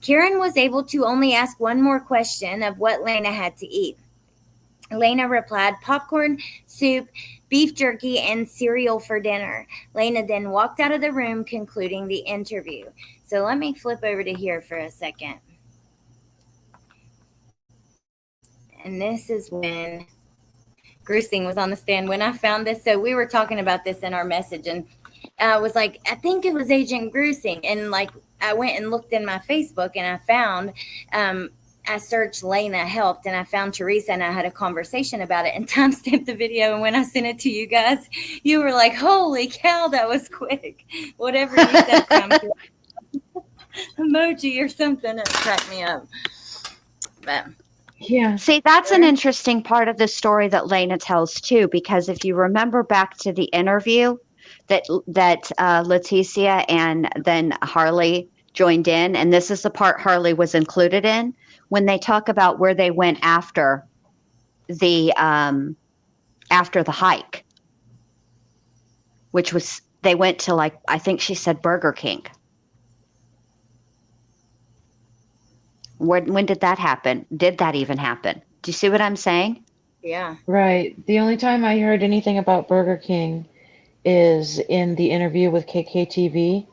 Karen was able to only ask one more question of what Lena had to eat. Lena replied, popcorn, soup, beef jerky, and cereal for dinner. Lena then walked out of the room, concluding the interview. So let me flip over to here for a second. And this is when Grusing was on the stand. When I found this, so we were talking about this in our message, and I was like, I think it was Agent Grusing. And like, I went and looked in my Facebook, and I found, I searched Lena helped, and I found Teresa, and I had a conversation about it and timestamped the video. And when I sent it to you guys, you were like, holy cow, that was quick. Whatever you said, emoji or something, it cracked me up. But yeah. See, that's an interesting part of the story that Lena tells too, because if you remember back to the interview that Letecia and then Harley joined in, and this is the part Harley was included in, when they talk about where they went after the hike, which was, they went to, like, I think she said Burger King. When did that happen? Did that even happen? Do you see what I'm saying? Yeah. Right. The only time I heard anything about Burger King is in the interview with KKTV.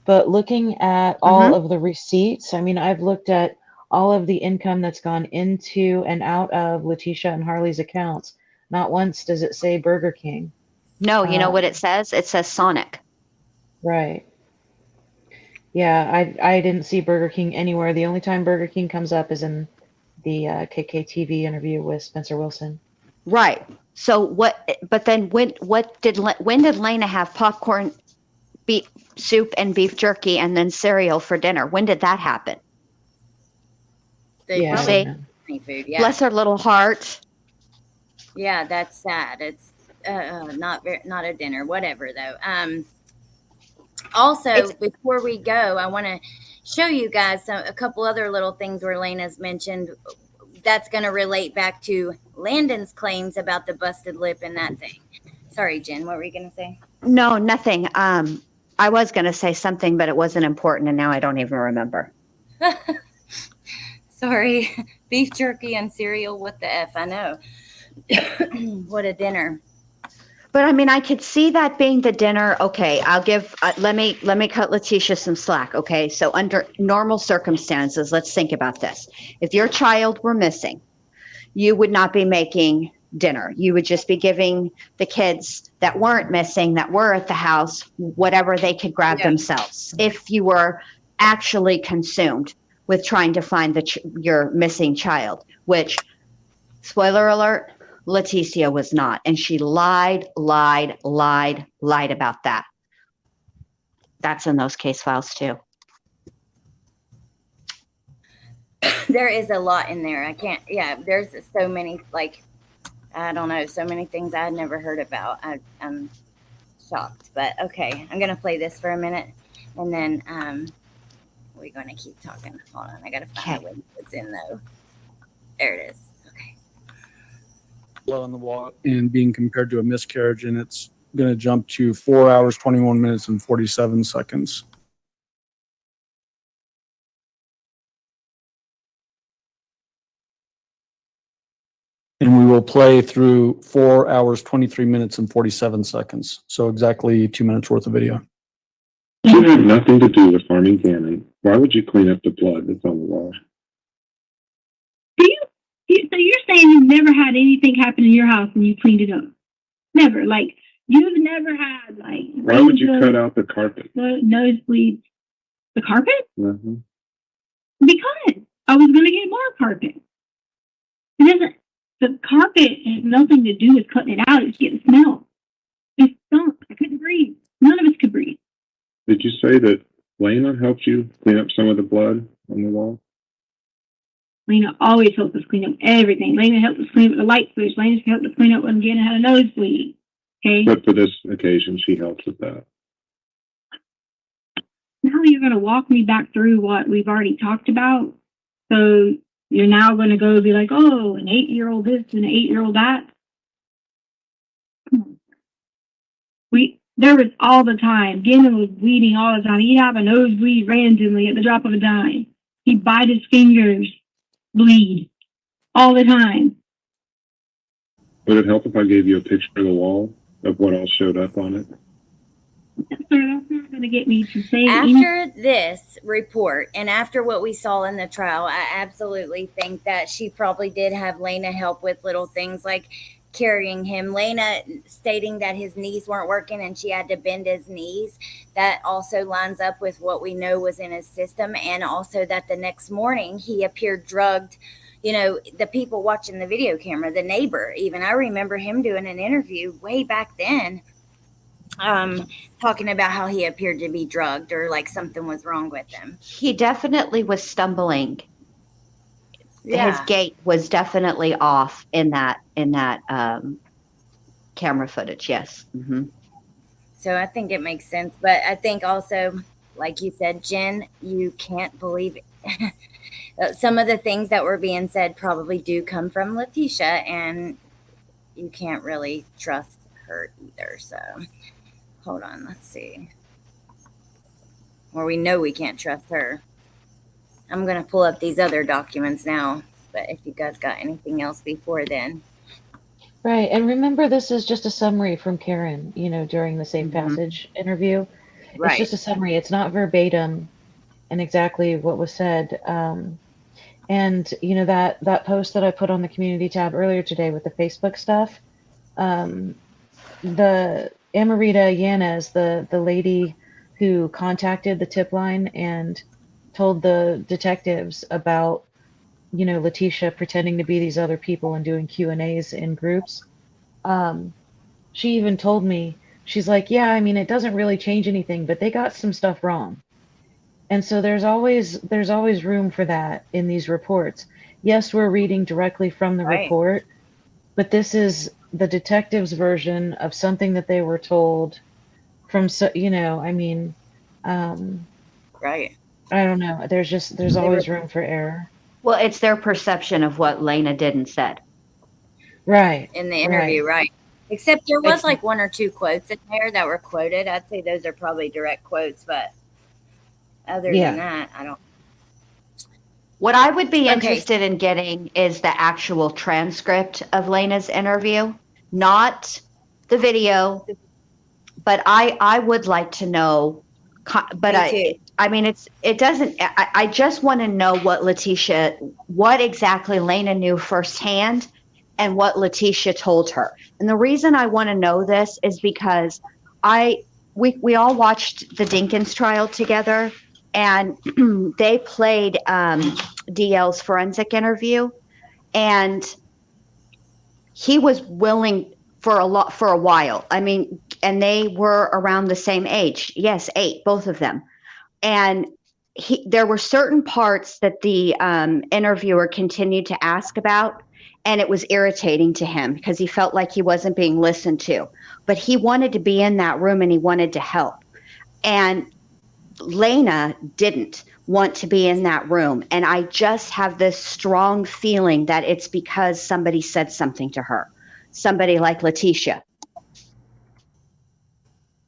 But looking at all Mm-hmm. of the receipts, I mean, I've looked at all of the income that's gone into and out of Letecia and Harley's accounts. Not once does it say Burger King. No, you know what it Um, says? It says Sonic. right. Yeah, I didn't see Burger King anywhere. The only time Burger King comes up is in the KKTV interview with Spencer Wilson. Right. So what? But then when did Lena have popcorn, beef soup, and beef jerky, and then cereal for dinner? When did that happen? They Yeah, You I probably don't see? know. eat food. Yeah. Bless her little heart. Yeah, that's sad. It's not a dinner, whatever though. Also, It's before we go, I want to show you guys a couple other little things where Lena's mentioned that's going to relate back to Landon's claims about the busted lip and that thing. Sorry, Jen, what were you going to say? no, nothing. I was going to say something, but it wasn't important, and now I don't even remember. Sorry, beef jerky and cereal. What the f? I know. What a dinner. But I mean, I could see that being the dinner. Okay, I'll give. Let me cut Letecia some slack. Okay, so under normal circumstances, let's think about this. If your child were missing, you would not be making dinner. You would just be giving the kids that weren't missing, that were at the house, whatever they could grab Yeah. themselves. If you were actually consumed with trying to find your missing child, which, spoiler alert, Letecia was not. And she lied about that. That's in those case files too. There is a lot in there. I can't, yeah, there's so many, like, I don't know, so many things I had never heard about. I'm shocked, but okay, I'm going to play this for a minute and then we're going to keep talking. Hold on, I got to find the link it's in though. There it is. Okay. Blood on the wall and being compared to a miscarriage, and it's going to jump to 4 hours, 21 minutes, and 47 seconds. And we will play through 4 hours, 23 minutes, and 47 seconds. So exactly 2 minutes worth of video. You have nothing to do with harming Gannon. Why would you clean up the blood that's on the wall? So you're saying you've never had anything happen in your house and you cleaned it up? Never. Like, you've never had, like... Why would you cut out the carpet? The nosebleeds. The carpet? Mm-hmm. Because I was going to get more carpet. It doesn't... The carpet has nothing to do with cutting it out. It's getting smell. It stunk. I couldn't breathe. None of us could breathe. Did you say that Lena helped you clean up some of the blood on the wall? Lena always helped us clean up everything. Lena helped us clean up the light switch. Lena helped us clean up when Gannon had a nosebleed. Okay? But for this occasion, she helped with that. Now you're going to walk me back through what we've already talked about. So you're now going to go be like, oh, an 8-year-old this and an 8-year-old that. Come on. There was all the time. Gannon was bleeding all the time. He'd have a nosebleed randomly at the drop of a dime. He'd bite his fingers, bleed all the time. Would it help if I gave you a picture of the wall of what all showed up on it? Sir, that's not going to get me to say After this report and after what we saw in the trial, I absolutely think that she probably did have Lena help with little things like carrying him. Lena stating that his knees weren't working and she had to bend his knees. That also lines up with what we know was in his system. And also that the next morning he appeared drugged. You know, the people watching the video camera, the neighbor, even I remember him doing an interview way back then, talking about how he appeared to be drugged or like something was wrong with him. He definitely was stumbling. Yeah. His gait was definitely off in that camera footage. Yes. Mm-hmm. So I think it makes sense. But I think also, like you said, Jen, you can't believe it. Some of the things that were being said probably do come from Letecia, and you can't really trust her either. So hold on, let's see. Or we know we can't trust her. I'm going to pull up these other documents now, but if you guys got anything else before then. Right. And remember, this is just a summary from Karen, during the Safe Mhm. Passage interview. It's Right. just a summary. It's not verbatim and exactly what was said. And that post that I put on the community tab earlier today with the Facebook stuff, the Amarita Yanez, the lady who contacted the tip line and told the detectives about Letecia pretending to be these other people and doing Q&As in groups. She even told me, she's like, yeah, I mean, it doesn't really change anything, but they got some stuff wrong. And so there's always room for that in these reports. Yes, we're reading directly from the Right. report, but this is the detective's version of something that they were told from, I mean, Right. I don't know. There's always room for error. Well, it's their perception of what Lena did and said. Right. In the interview, right. Except there was like one or two quotes in there that were quoted. I'd say those are probably direct quotes, but other than that, I don't. What I would be interested in getting is the actual transcript of Lena's interview, not the video, but I would like to know, but I mean, it doesn't, I just want to know what exactly Lena knew firsthand and what Letecia told her. And the reason I want to know this is because we all watched the Dinkins trial together, and they played DL's forensic interview, and he was willing for a while. I mean, and they were around the same age. Yes, 8, both of them. And there were certain parts that the interviewer continued to ask about, and it was irritating to him because he felt like he wasn't being listened to. But he wanted to be in that room and he wanted to help. And Lena didn't want to be in that room. And I just have this strong feeling that it's because somebody said something to her, somebody like Letecia.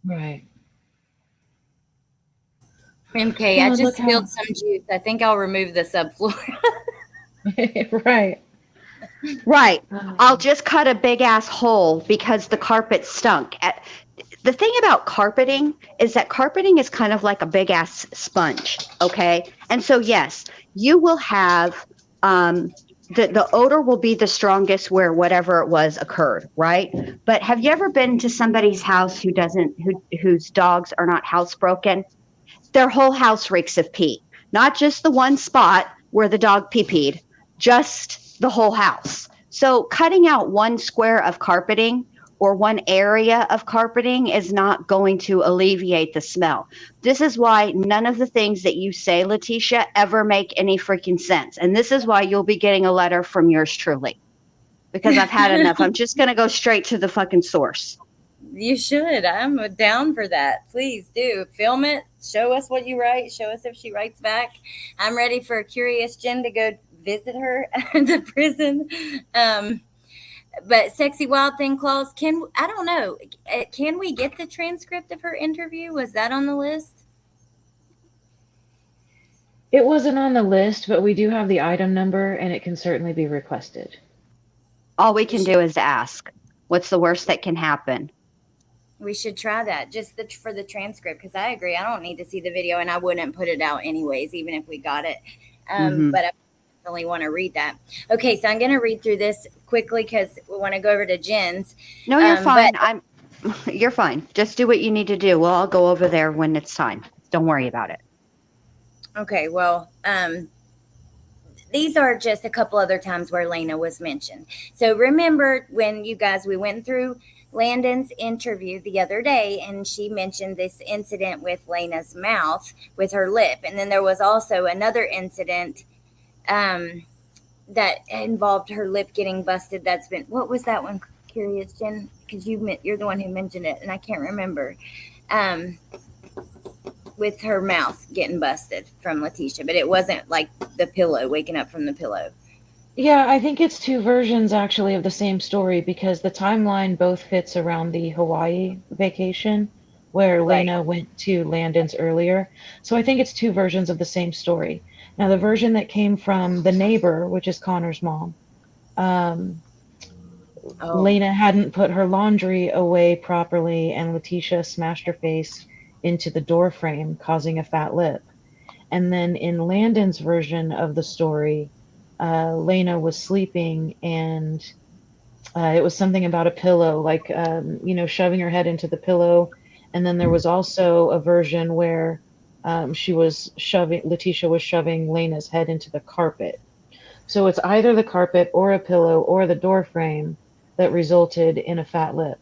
Right. MK, I just spilled some juice. I think I'll remove the subfloor. Right. Right. I'll just cut a big ass hole because the carpet stunk. The thing about carpeting is that carpeting is kind of like a big ass sponge. Okay. And so, yes, you will have, the odor will be the strongest where whatever it was occurred. Right. But have you ever been to somebody's house whose dogs are not housebroken? Their whole house reeks of pee, not just the one spot where the dog pee-peed, just the whole house. So cutting out one square of carpeting or one area of carpeting is not going to alleviate the smell. This is why none of the things that you say, Letecia, ever make any freaking sense. And this is why you'll be getting a letter from yours truly, because I've had enough. I'm just going to go straight to the fucking source. You should. I'm down for that. Please do. Film it. Show us what you write. Show us if she writes back. I'm ready for Curious Jen to go visit her at the prison. But Sexy Wild Thing Claus, I don't know. Can we get the transcript of her interview? Was that on the list? It wasn't on the list, but we do have the item number, and it can certainly be requested. All we can do is ask. What's the worst that can happen? We should try that just for the transcript, because I agree. I don't need to see the video, and I wouldn't put it out anyways, even if we got it. But I definitely want to read that. Okay, so I'm going to read through this quickly because we want to go over to Jen's. No, you're fine. You're fine. Just do what you need to do. We'll all go over there when it's time. Don't worry about it. Okay, well, these are just a couple other times where Lena was mentioned. So remember when we went through Landon's interview the other day, and she mentioned this incident with Lena's mouth with her lip. And then there was also another incident that involved her lip getting busted. What was that one, Curious Jen? Because you're the one who mentioned it, and I can't remember. With her mouth getting busted from Letecia, but it wasn't like the pillow, waking up from the pillow. Yeah, I think it's 2 versions actually of the same story, because the timeline both fits around the Hawaii vacation where Lena went to Landon's earlier. So I think it's 2 versions of the same story. Now, the version that came from the neighbor, which is Connor's mom, Lena hadn't put her laundry away properly, and Letecia smashed her face into the door frame, causing a fat lip. And then in Landon's version of the story, Lena was sleeping, and it was something about a pillow, like, shoving her head into the pillow. And then there was also a version where Letecia was shoving Lena's head into the carpet. So it's either the carpet or a pillow or the door frame that resulted in a fat lip.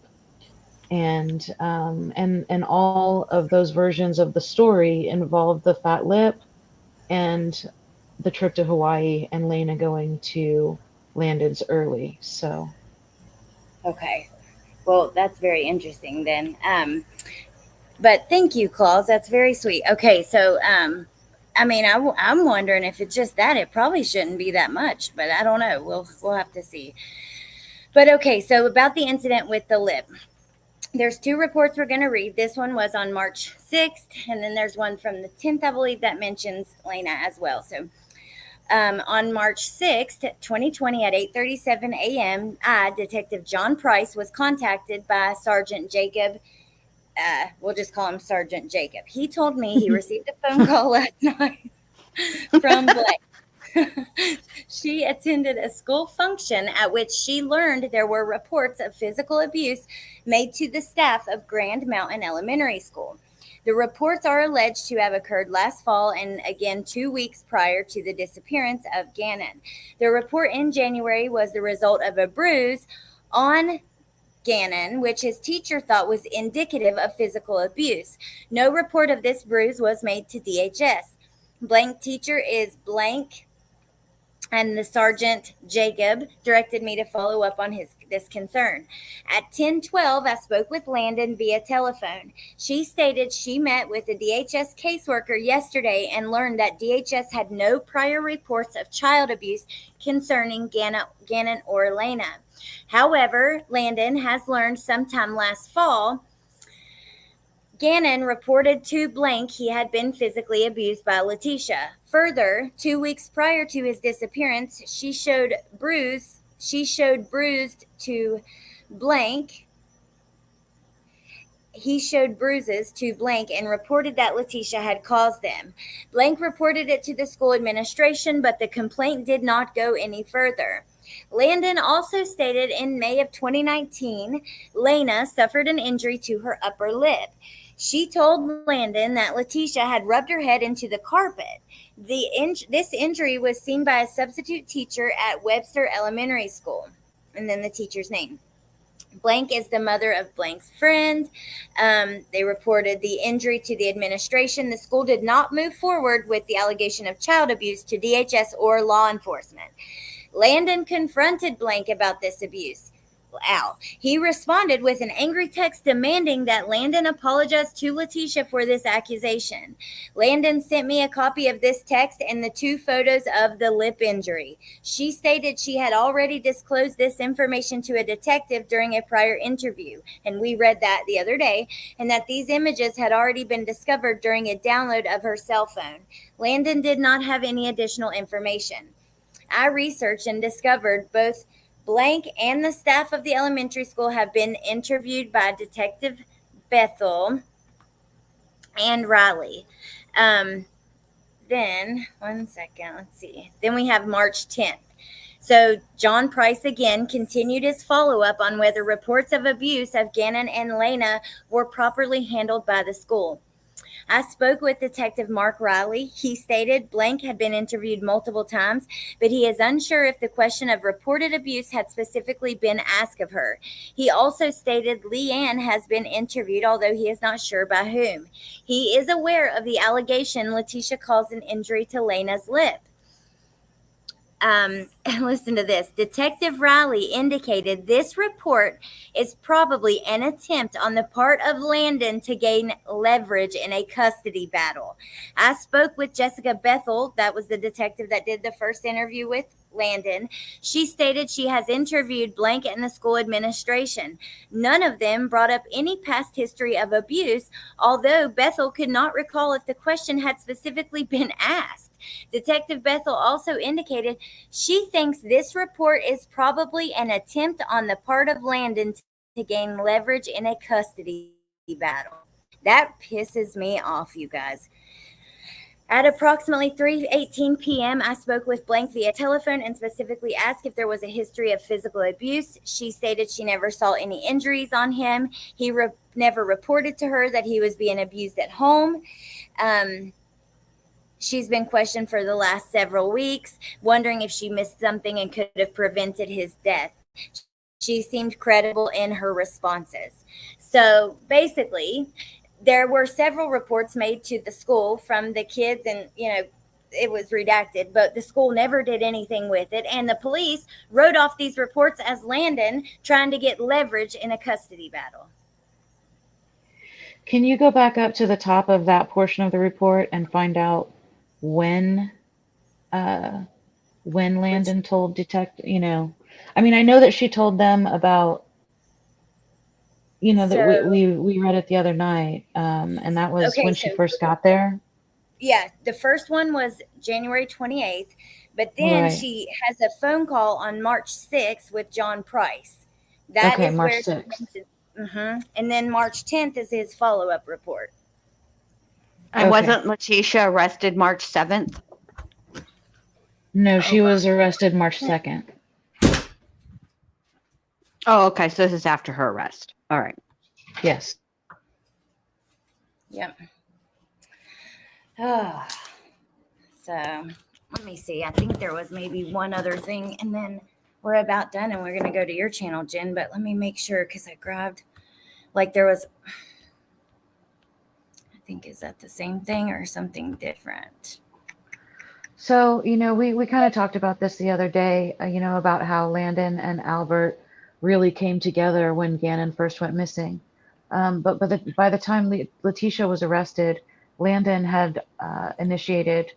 And all of those versions of the story involved the fat lip and the trip to Hawaii and Lena going to Landon's early. So. Okay. Well, that's very interesting then. But thank you, Claus. That's very sweet. Okay. So, I'm wondering if it's just that. It probably shouldn't be that much, but I don't know. We'll have to see. But okay. So about the incident with the lip. There's 2 reports we're going to read. This one was on March 6th, and then there's one from the 10th, I believe, that mentions Lena as well. So on March 6th, 2020 at 8:37 a.m., Detective John Price, was contacted by Sergeant Jacob. We'll just call him Sergeant Jacob. He told me he received a phone call last night from Blake. She attended a school function at which she learned there were reports of physical abuse made to the staff of Grand Mountain Elementary School. The reports are alleged to have occurred last fall and again 2 weeks prior to the disappearance of Gannon. The report in January was the result of a bruise on Gannon, which his teacher thought was indicative of physical abuse. No report of this bruise was made to DHS. Blank teacher is blank, and the Sergeant Jacob directed me to follow up on this concern. At 10:12, I spoke with Landon via telephone. She stated she met with a DHS caseworker yesterday and learned that DHS had no prior reports of child abuse concerning Gannon or Lena. However, Landon has learned sometime last fall Gannon reported to blank he had been physically abused by Letecia. Further, 2 weeks prior to his disappearance, she showed bruised to blank. He showed bruises to blank and reported that Letecia had caused them. Blank reported it to the school administration, but the complaint did not go any further. Landon also stated in May of 2019, Lena suffered an injury to her upper lip. She told Landon that Letecia had rubbed her head into the carpet. This injury was seen by a substitute teacher at Webster Elementary School. And then the teacher's name. Blank is the mother of blank's friend. They reported the injury to the administration. The school did not move forward with the allegation of child abuse to DHS or law enforcement. Landon confronted blank about this abuse. He responded with an angry text demanding that Landon apologize to Letecia for this accusation. Landon sent me a copy of this text and the 2 photos of the lip injury. She stated she had already disclosed this information to a detective during a prior interview, and we read that the other day, and that these images had already been discovered during a download of her cell phone. Landon did not have any additional information. I researched and discovered both blank and the staff of the elementary school have been interviewed by Detective Bethel and Riley. Then, one second, let's see. Then we have March 10th. So John Price again continued his follow-up on whether reports of abuse of Gannon and Lena were properly handled by the school. I spoke with Detective Mark Riley. He stated blank had been interviewed multiple times, but he is unsure if the question of reported abuse had specifically been asked of her. He also stated Leanne has been interviewed, although he is not sure by whom. He is aware of the allegation Letecia caused an injury to Lena's lip. Listen to this. Detective Riley indicated this report is probably an attempt on the part of Landon to gain leverage in a custody battle. I spoke with Jessica Bethel, that was the detective that did the first interview with Landon. She stated she has interviewed blank in the school administration. None of them brought up any past history of abuse, although Bethel could not recall if the question had specifically been asked. Detective Bethel also indicated she thinks this report is probably an attempt on the part of Landon to gain leverage in a custody battle. That pisses me off, you guys. At approximately 3:18 p.m., I spoke with Blank via telephone and specifically asked if there was a history of physical abuse. She stated she never saw any injuries on him. He never reported to her that he was being abused at home. She's been questioned for the last several weeks, wondering if she missed something and could have prevented his death. She seemed credible in her responses. So basically, there were several reports made to the school from the kids, and it was redacted, but the school never did anything with it, and the police wrote off these reports as Landon trying to get leverage in a custody battle. Can you go back up to the top of that portion of the report and find out when Landon told detective, I mean, I know that she told them about, that we read it the other night, and that was when she first got there. Yeah, the first one was January 28th, but then Right. she has a phone call on March 6th with John Price. That Okay, is March where 6th. And then March 10th is his follow-up report. And Okay. wasn't Letecia arrested March 7th? No, she was arrested March 2nd. Oh, okay. So this is after her arrest. All right. Yes. Yep. Oh. So let me see. I think there was maybe one other thing, and then we're about done, and we're going to go to your channel, Jen. But let me make sure, because I grabbed, there was, I think, is that the same thing or something different? So, we kind of talked about this the other day, about how Landon and Albert really came together when Gannon first went missing. But by the time Letecia was arrested, Landon had initiated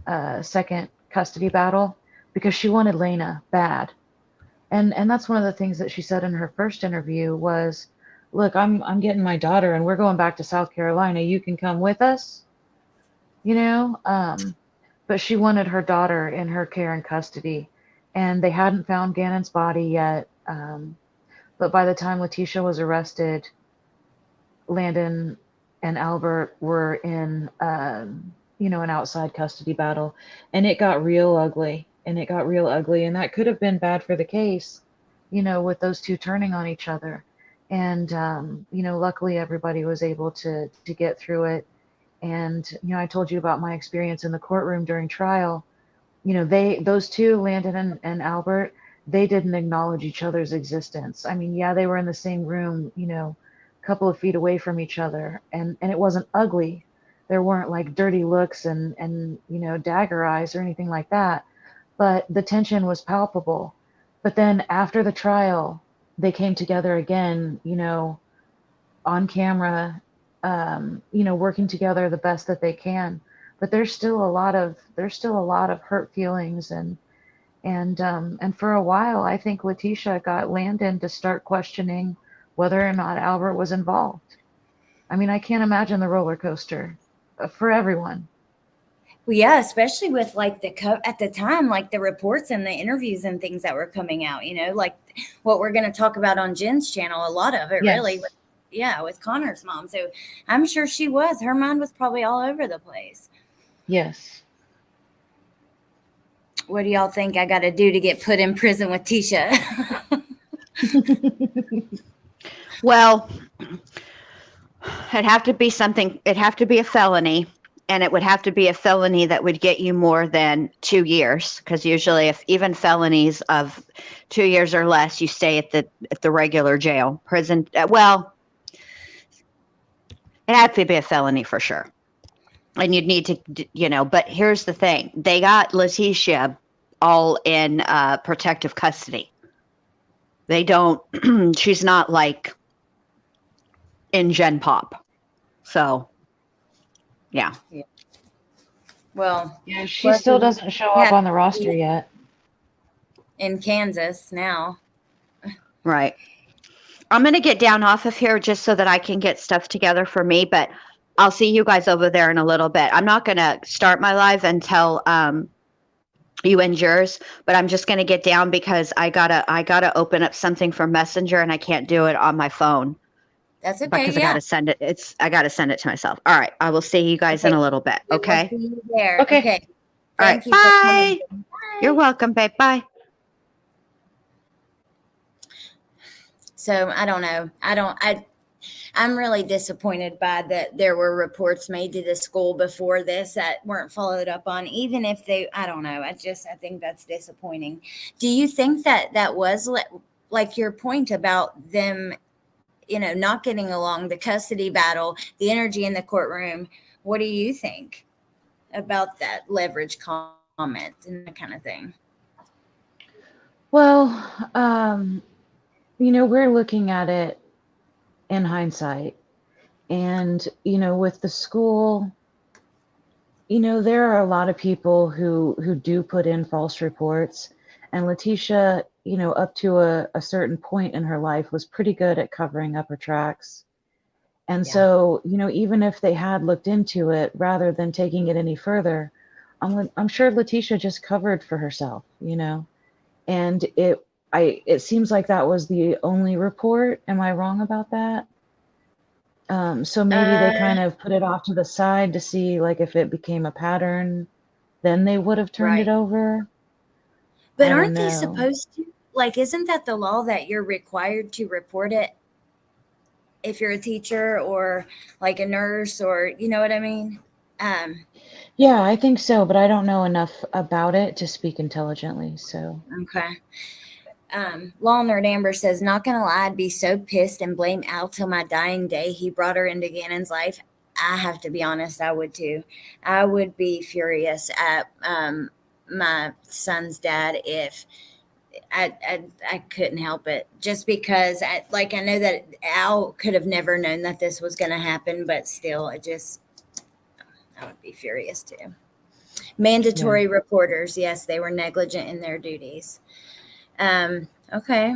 a second custody battle because she wanted Lena bad. And that's one of the things that she said in her first interview was, look, I'm getting my daughter and we're going back to South Carolina. You can come with us, but she wanted her daughter in her care and custody, and they hadn't found Gannon's body yet. But by the time Letecia was arrested, Landon and Albert were in, an outside custody battle, and it got real ugly. And that could have been bad for the case, with those two turning on each other. And, luckily everybody was able to get through it. And, I told you about my experience in the courtroom during trial. Those two, Landon and Albert, they didn't acknowledge each other's existence. I mean, yeah, they were in the same room, a couple of feet away from each other, and it wasn't ugly. There weren't dirty looks and dagger eyes or anything like that, but the tension was palpable. But then after the trial, they came together again, on camera, working together the best that they can. But there's still a lot of hurt feelings, and for a while, I think Letecia got Landon to start questioning whether or not Albert was involved. I mean, I can't imagine the roller coaster for everyone. Well, yeah, especially with at the time, the reports and the interviews and things that were coming out, what we're going to talk about on Jen's channel, a lot of it really, with Connor's mom. So I'm sure her mind was probably all over the place. Yes. What do y'all think I got to do to get put in prison with Tisha? Well, it'd have to be a felony, and it would have to be a felony that would get you more than 2 years, because usually if even felonies of 2 years or less, you stay at the regular jail prison. Well, it had to be a felony for sure. And you'd need to, but here's the thing. They got Letecia all in protective custody. They don't, she's not in Gen Pop. So, yeah. Well, yeah, she still doesn't show up on the roster yet. In Kansas now. Right. I'm going to get down off of here just so that I can get stuff together for me, but I'll see you guys over there in a little bit. I'm not going to start my live until you end yours, but I'm just going to get down because I gotta open up something from Messenger and I can't do it on my phone That's okay. because I Yeah. gotta send it. I gotta send it to myself. All right, I will see you guys in Okay. a little bit. We'll Okay. see you there. Okay. Okay. All Thank right. you for coming. Bye. Bye. You're welcome, babe. Bye. So I don't know. I'm really disappointed by that there were reports made to the school before this that weren't followed up on, even if they, I don't know. I think that's disappointing. Do you think that was like your point about them, not getting along, the custody battle, the energy in the courtroom? What do you think about that leverage comment and that kind of thing? Well, we're looking at it in hindsight. And, with the school, there are a lot of people who do put in false reports. And Letecia, up to a certain point in her life was pretty good at covering up her tracks. And Yeah. so, even if they had looked into it rather than taking it any further, I'm sure Letecia just covered for herself, and it seems like that was the only report. Am I wrong about that? So maybe they kind of put it off to the side to see, like, if it became a pattern, then they would have turned it Right. over. But I don't aren't they know. supposed to? Like, isn't that the law that you're required to report it if you're a teacher or like a nurse, or you know what I mean? Yeah, I think so, but I don't know enough about it to speak intelligently. So Okay. Law Nerd Amber says, not gonna lie, I'd be so pissed and blame Al till my dying day. He brought her into Gannon's life. I have to be honest, I would too. I would be furious at my son's dad if I couldn't help it, just because I know that Al could have never known that this was going to happen, but still, I would be furious too. Mandatory reporters, yes, they were negligent in their duties. Okay.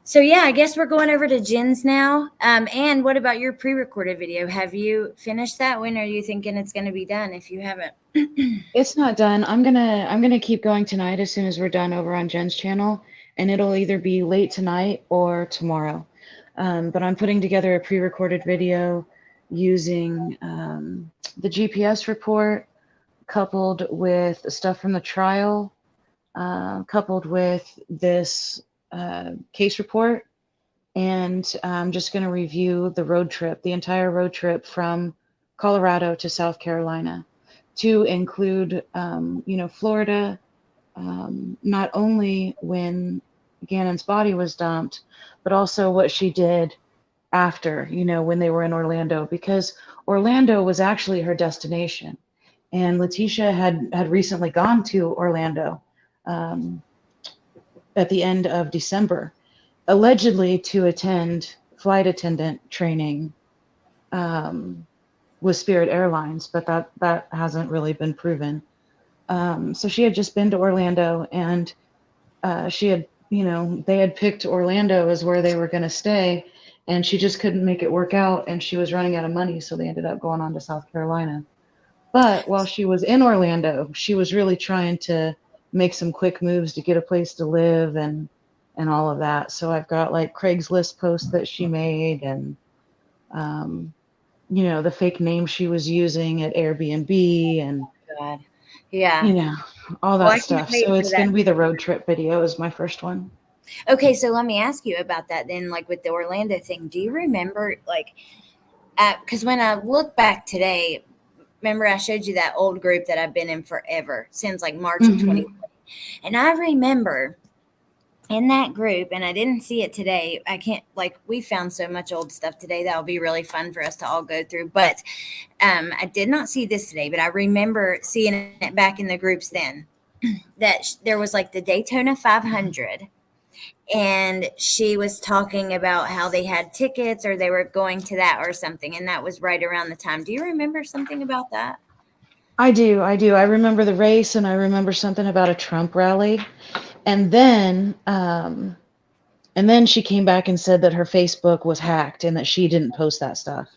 So yeah, I guess we're going over to Jenn's now. And what about your pre-recorded video? Have you finished that? When are you thinking it's going to be done if you haven't? it's not done. I'm gonna keep going tonight as soon as we're done over on Jen's channel, and it'll either be late tonight or tomorrow. But I'm putting together a pre-recorded video using the GPS report coupled with stuff from the trial, coupled with this case report. And I'm just going to review the road trip, the entire road trip from Colorado to South Carolina, to include, Florida, not only when Gannon's body was dumped, but also what she did after, when they were in Orlando, because Orlando was actually her destination. And Letecia had recently gone to Orlando at the end of December, allegedly to attend flight attendant training with Spirit Airlines, but that hasn't really been proven. So she had just been to Orlando, and she had, they had picked Orlando as where they were going to stay, and she just couldn't make it work out, and she was running out of money, so they ended up going on to South Carolina. But while she was in Orlando, she was really trying to make some quick moves to get a place to live and all of that. So I've got like Craigslist posts that she made, and the fake name she was using at Airbnb, and God. Yeah. all that Well, I can't stuff. wait So for it's that. going to be the road trip video is my first one. Okay, so let me ask you about that then, like with the Orlando thing. Do you remember, because when I look back today, remember I showed you that old group that I've been in forever, since like March of 2020. And I remember in that group, and I didn't see it today. I can't, we found so much old stuff today that'll be really fun for us to all go through. But I did not see this today, but I remember seeing it back in the groups then, that there was like the Daytona 500. And she was talking about how they had tickets or they were going to that or something. And that was right around the time. Do you remember something about that? I do. I remember the race, and I remember something about a Trump rally. And then she came back and said that her Facebook was hacked and that she didn't post that stuff.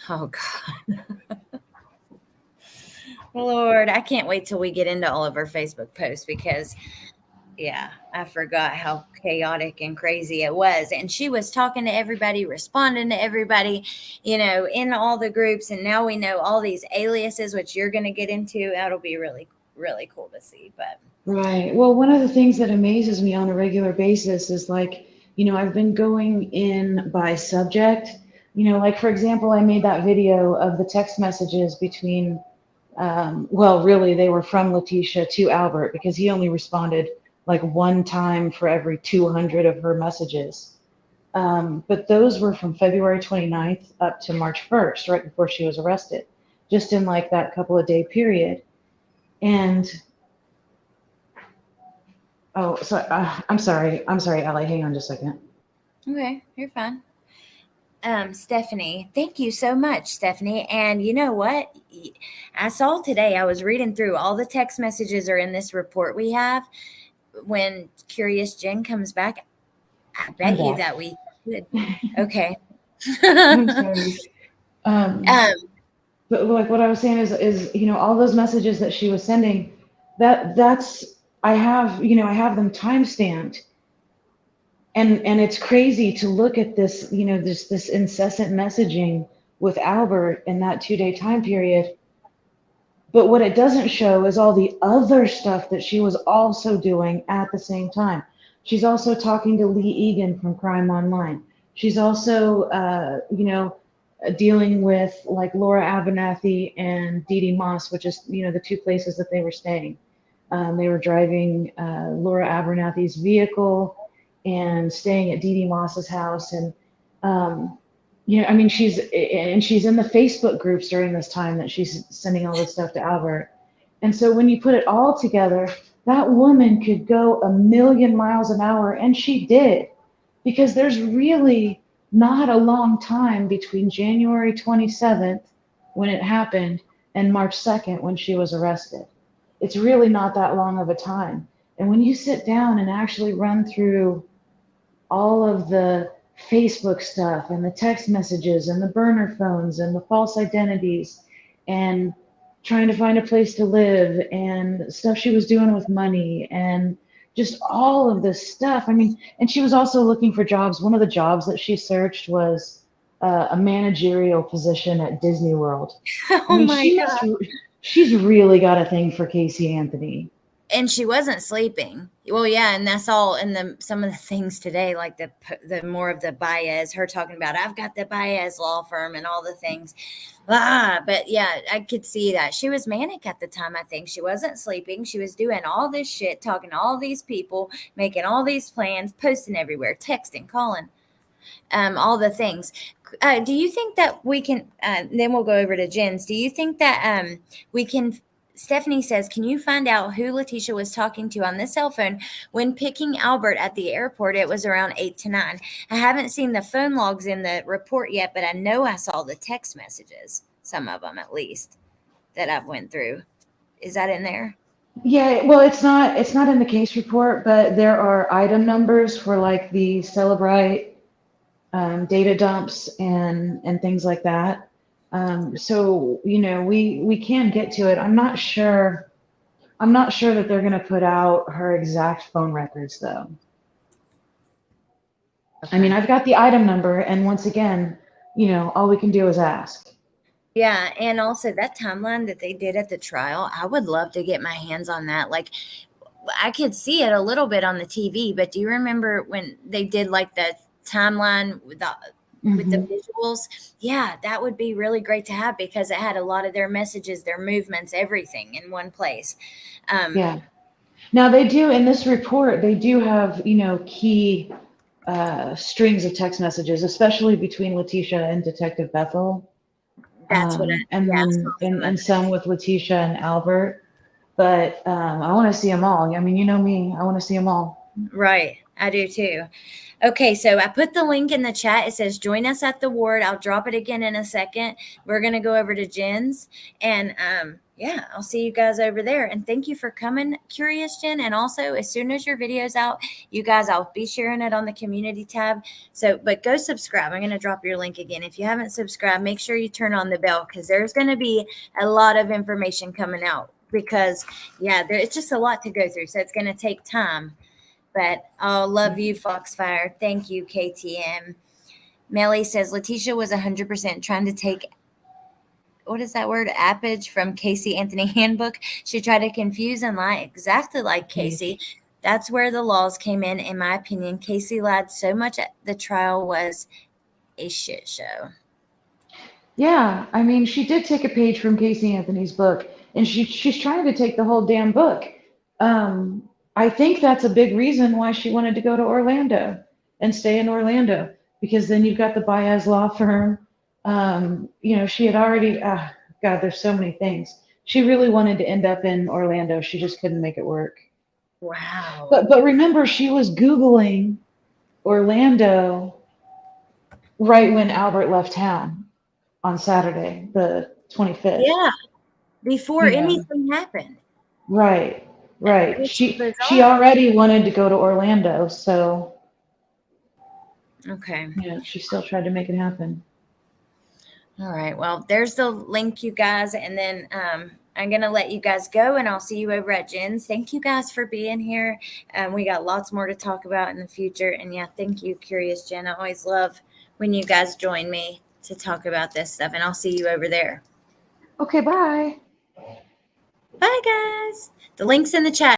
Oh God. Lord, I can't wait till we get into all of her Facebook posts because yeah, I forgot how chaotic and crazy it was. And she was talking to everybody, responding to everybody, in all the groups. And now we know all these aliases, which you're going to get into. That'll be really, really cool to see. But Right. Well, one of the things that amazes me on a regular basis is like, I've been going in by subject. Like for example, I made that video of the text messages between, well, really, they were from Letecia to Albert because he only responded like one time for every 200 of her messages. But those were from February 29th up to March 1st, right before she was arrested, just in like that couple of day period. And oh, so I'm sorry, Allie. Hang on just a second. okay, you're fine. Stephanie, thank you so much, Stephanie. And you know what? I saw today, I was reading through all the text messages are in this report we have. When Curious Jen comes back, I bet you that we could. Okay. I'm sorry. But like what I was saying is all those messages that she was sending, that's I have them timestamped, and it's crazy to look at this this incessant messaging with Albert in that 2-day time period. But what it doesn't show is all the other stuff that she was also doing at the same time. She's also talking to Lee Egan from Crime Online. She's also, dealing with like Laura Abernathy and Dee Dee Moss, which is, the two places that they were staying. They were driving Laura Abernathy's vehicle and staying at Dee Dee Moss's house. And, she's in the Facebook groups during this time that she's sending all this stuff to Albert. And so when you put it all together, that woman could go 1,000,000 miles an hour, and she did, because there's really not a long time between January 27th, when it happened, and March 2nd, when she was arrested. It's really not that long of a time. And when you sit down and actually run through all of the Facebook stuff and the text messages and the burner phones and the false identities and trying to find a place to live and stuff she was doing with money and just all of this stuff. And she was also looking for jobs. One of the jobs that she searched was a managerial position at Disney World. Oh my God. She's really got a thing for Casey Anthony. And she wasn't sleeping. Well, yeah, and that's all in some of the things today, like the more of the Baez, her talking about, I've got the Baez law firm and all the things. But yeah, I could see that. She was manic at the time, I think. She wasn't sleeping. She was doing all this shit, talking to all these people, making all these plans, posting everywhere, texting, calling, all the things. Do you think that we can, then we'll go over to Jen's. Do you think that we can, Stephanie says, can you find out who Letecia was talking to on the cell phone when picking Albert at the airport? It was around 8 to 9. I haven't seen the phone logs in the report yet, but I know I saw the text messages, some of them at least, that I've went through. Is that in there? Yeah, well, it's not in the case report, but there are item numbers for like the Celebrite data dumps and things like that. So we can get to it. I'm not sure that they're going to put out her exact phone records though. Okay. I've got the item number, and once again, all we can do is ask. Yeah, and also that timeline that they did at the trial, I would love to get my hands on that. Like, I could see it a little bit on the TV, but do you remember when they did like the timeline with the visuals? Yeah, that would be really great to have, because it had a lot of their messages, their movements, everything in one place. Yeah. Now they do, in this report, they do have, key strings of text messages, especially between Letecia and Detective Bethel. That's what and some with Letecia and Albert. But I want to see them all. You know me, I want to see them all. Right. I do too. Okay, so I put the link in the chat. It says join us at the ward. I'll drop it again in a second. We're going to go over to Jen's. And yeah, I'll see you guys over there. And thank you for coming, Curious Jen. And also, as soon as your video's out, you guys, I'll be sharing it on the community tab. So, but go subscribe. I'm going to drop your link again. If you haven't subscribed, make sure you turn on the bell, because there's going to be a lot of information coming out, because, yeah, it's just a lot to go through. So it's going to take time. But I'll love you, Foxfire. Thank you, KTM. Melly says, Letecia was 100% trying to take, what is that word? Appage from Casey Anthony handbook. She tried to confuse and lie exactly like Casey. That's where the laws came in my opinion. Casey lied so much at the trial was a shit show. Yeah, I mean, she did take a page from Casey Anthony's book, and she's trying to take the whole damn book. I think that's a big reason why she wanted to go to Orlando and stay in Orlando, because then you've got the Baez law firm. She had already, God, there's so many things. She really wanted to end up in Orlando. She just couldn't make it work. Wow. But remember, she was Googling Orlando right when Albert left town on Saturday, the 25th. Yeah, before anything happened. Right. She bizarre. already wanted to go to Orlando, so Okay. yeah, she still tried to make it happen. All right. Well, there's the link, you guys. And then I'm going to let you guys go, and I'll see you over at Jen's. Thank you guys for being here. We got lots more to talk about in the future. And yeah, thank you, Curious Jen. I always love when you guys join me to talk about this stuff, and I'll see you over there. Okay, bye. Bye, guys. The link's in the chat.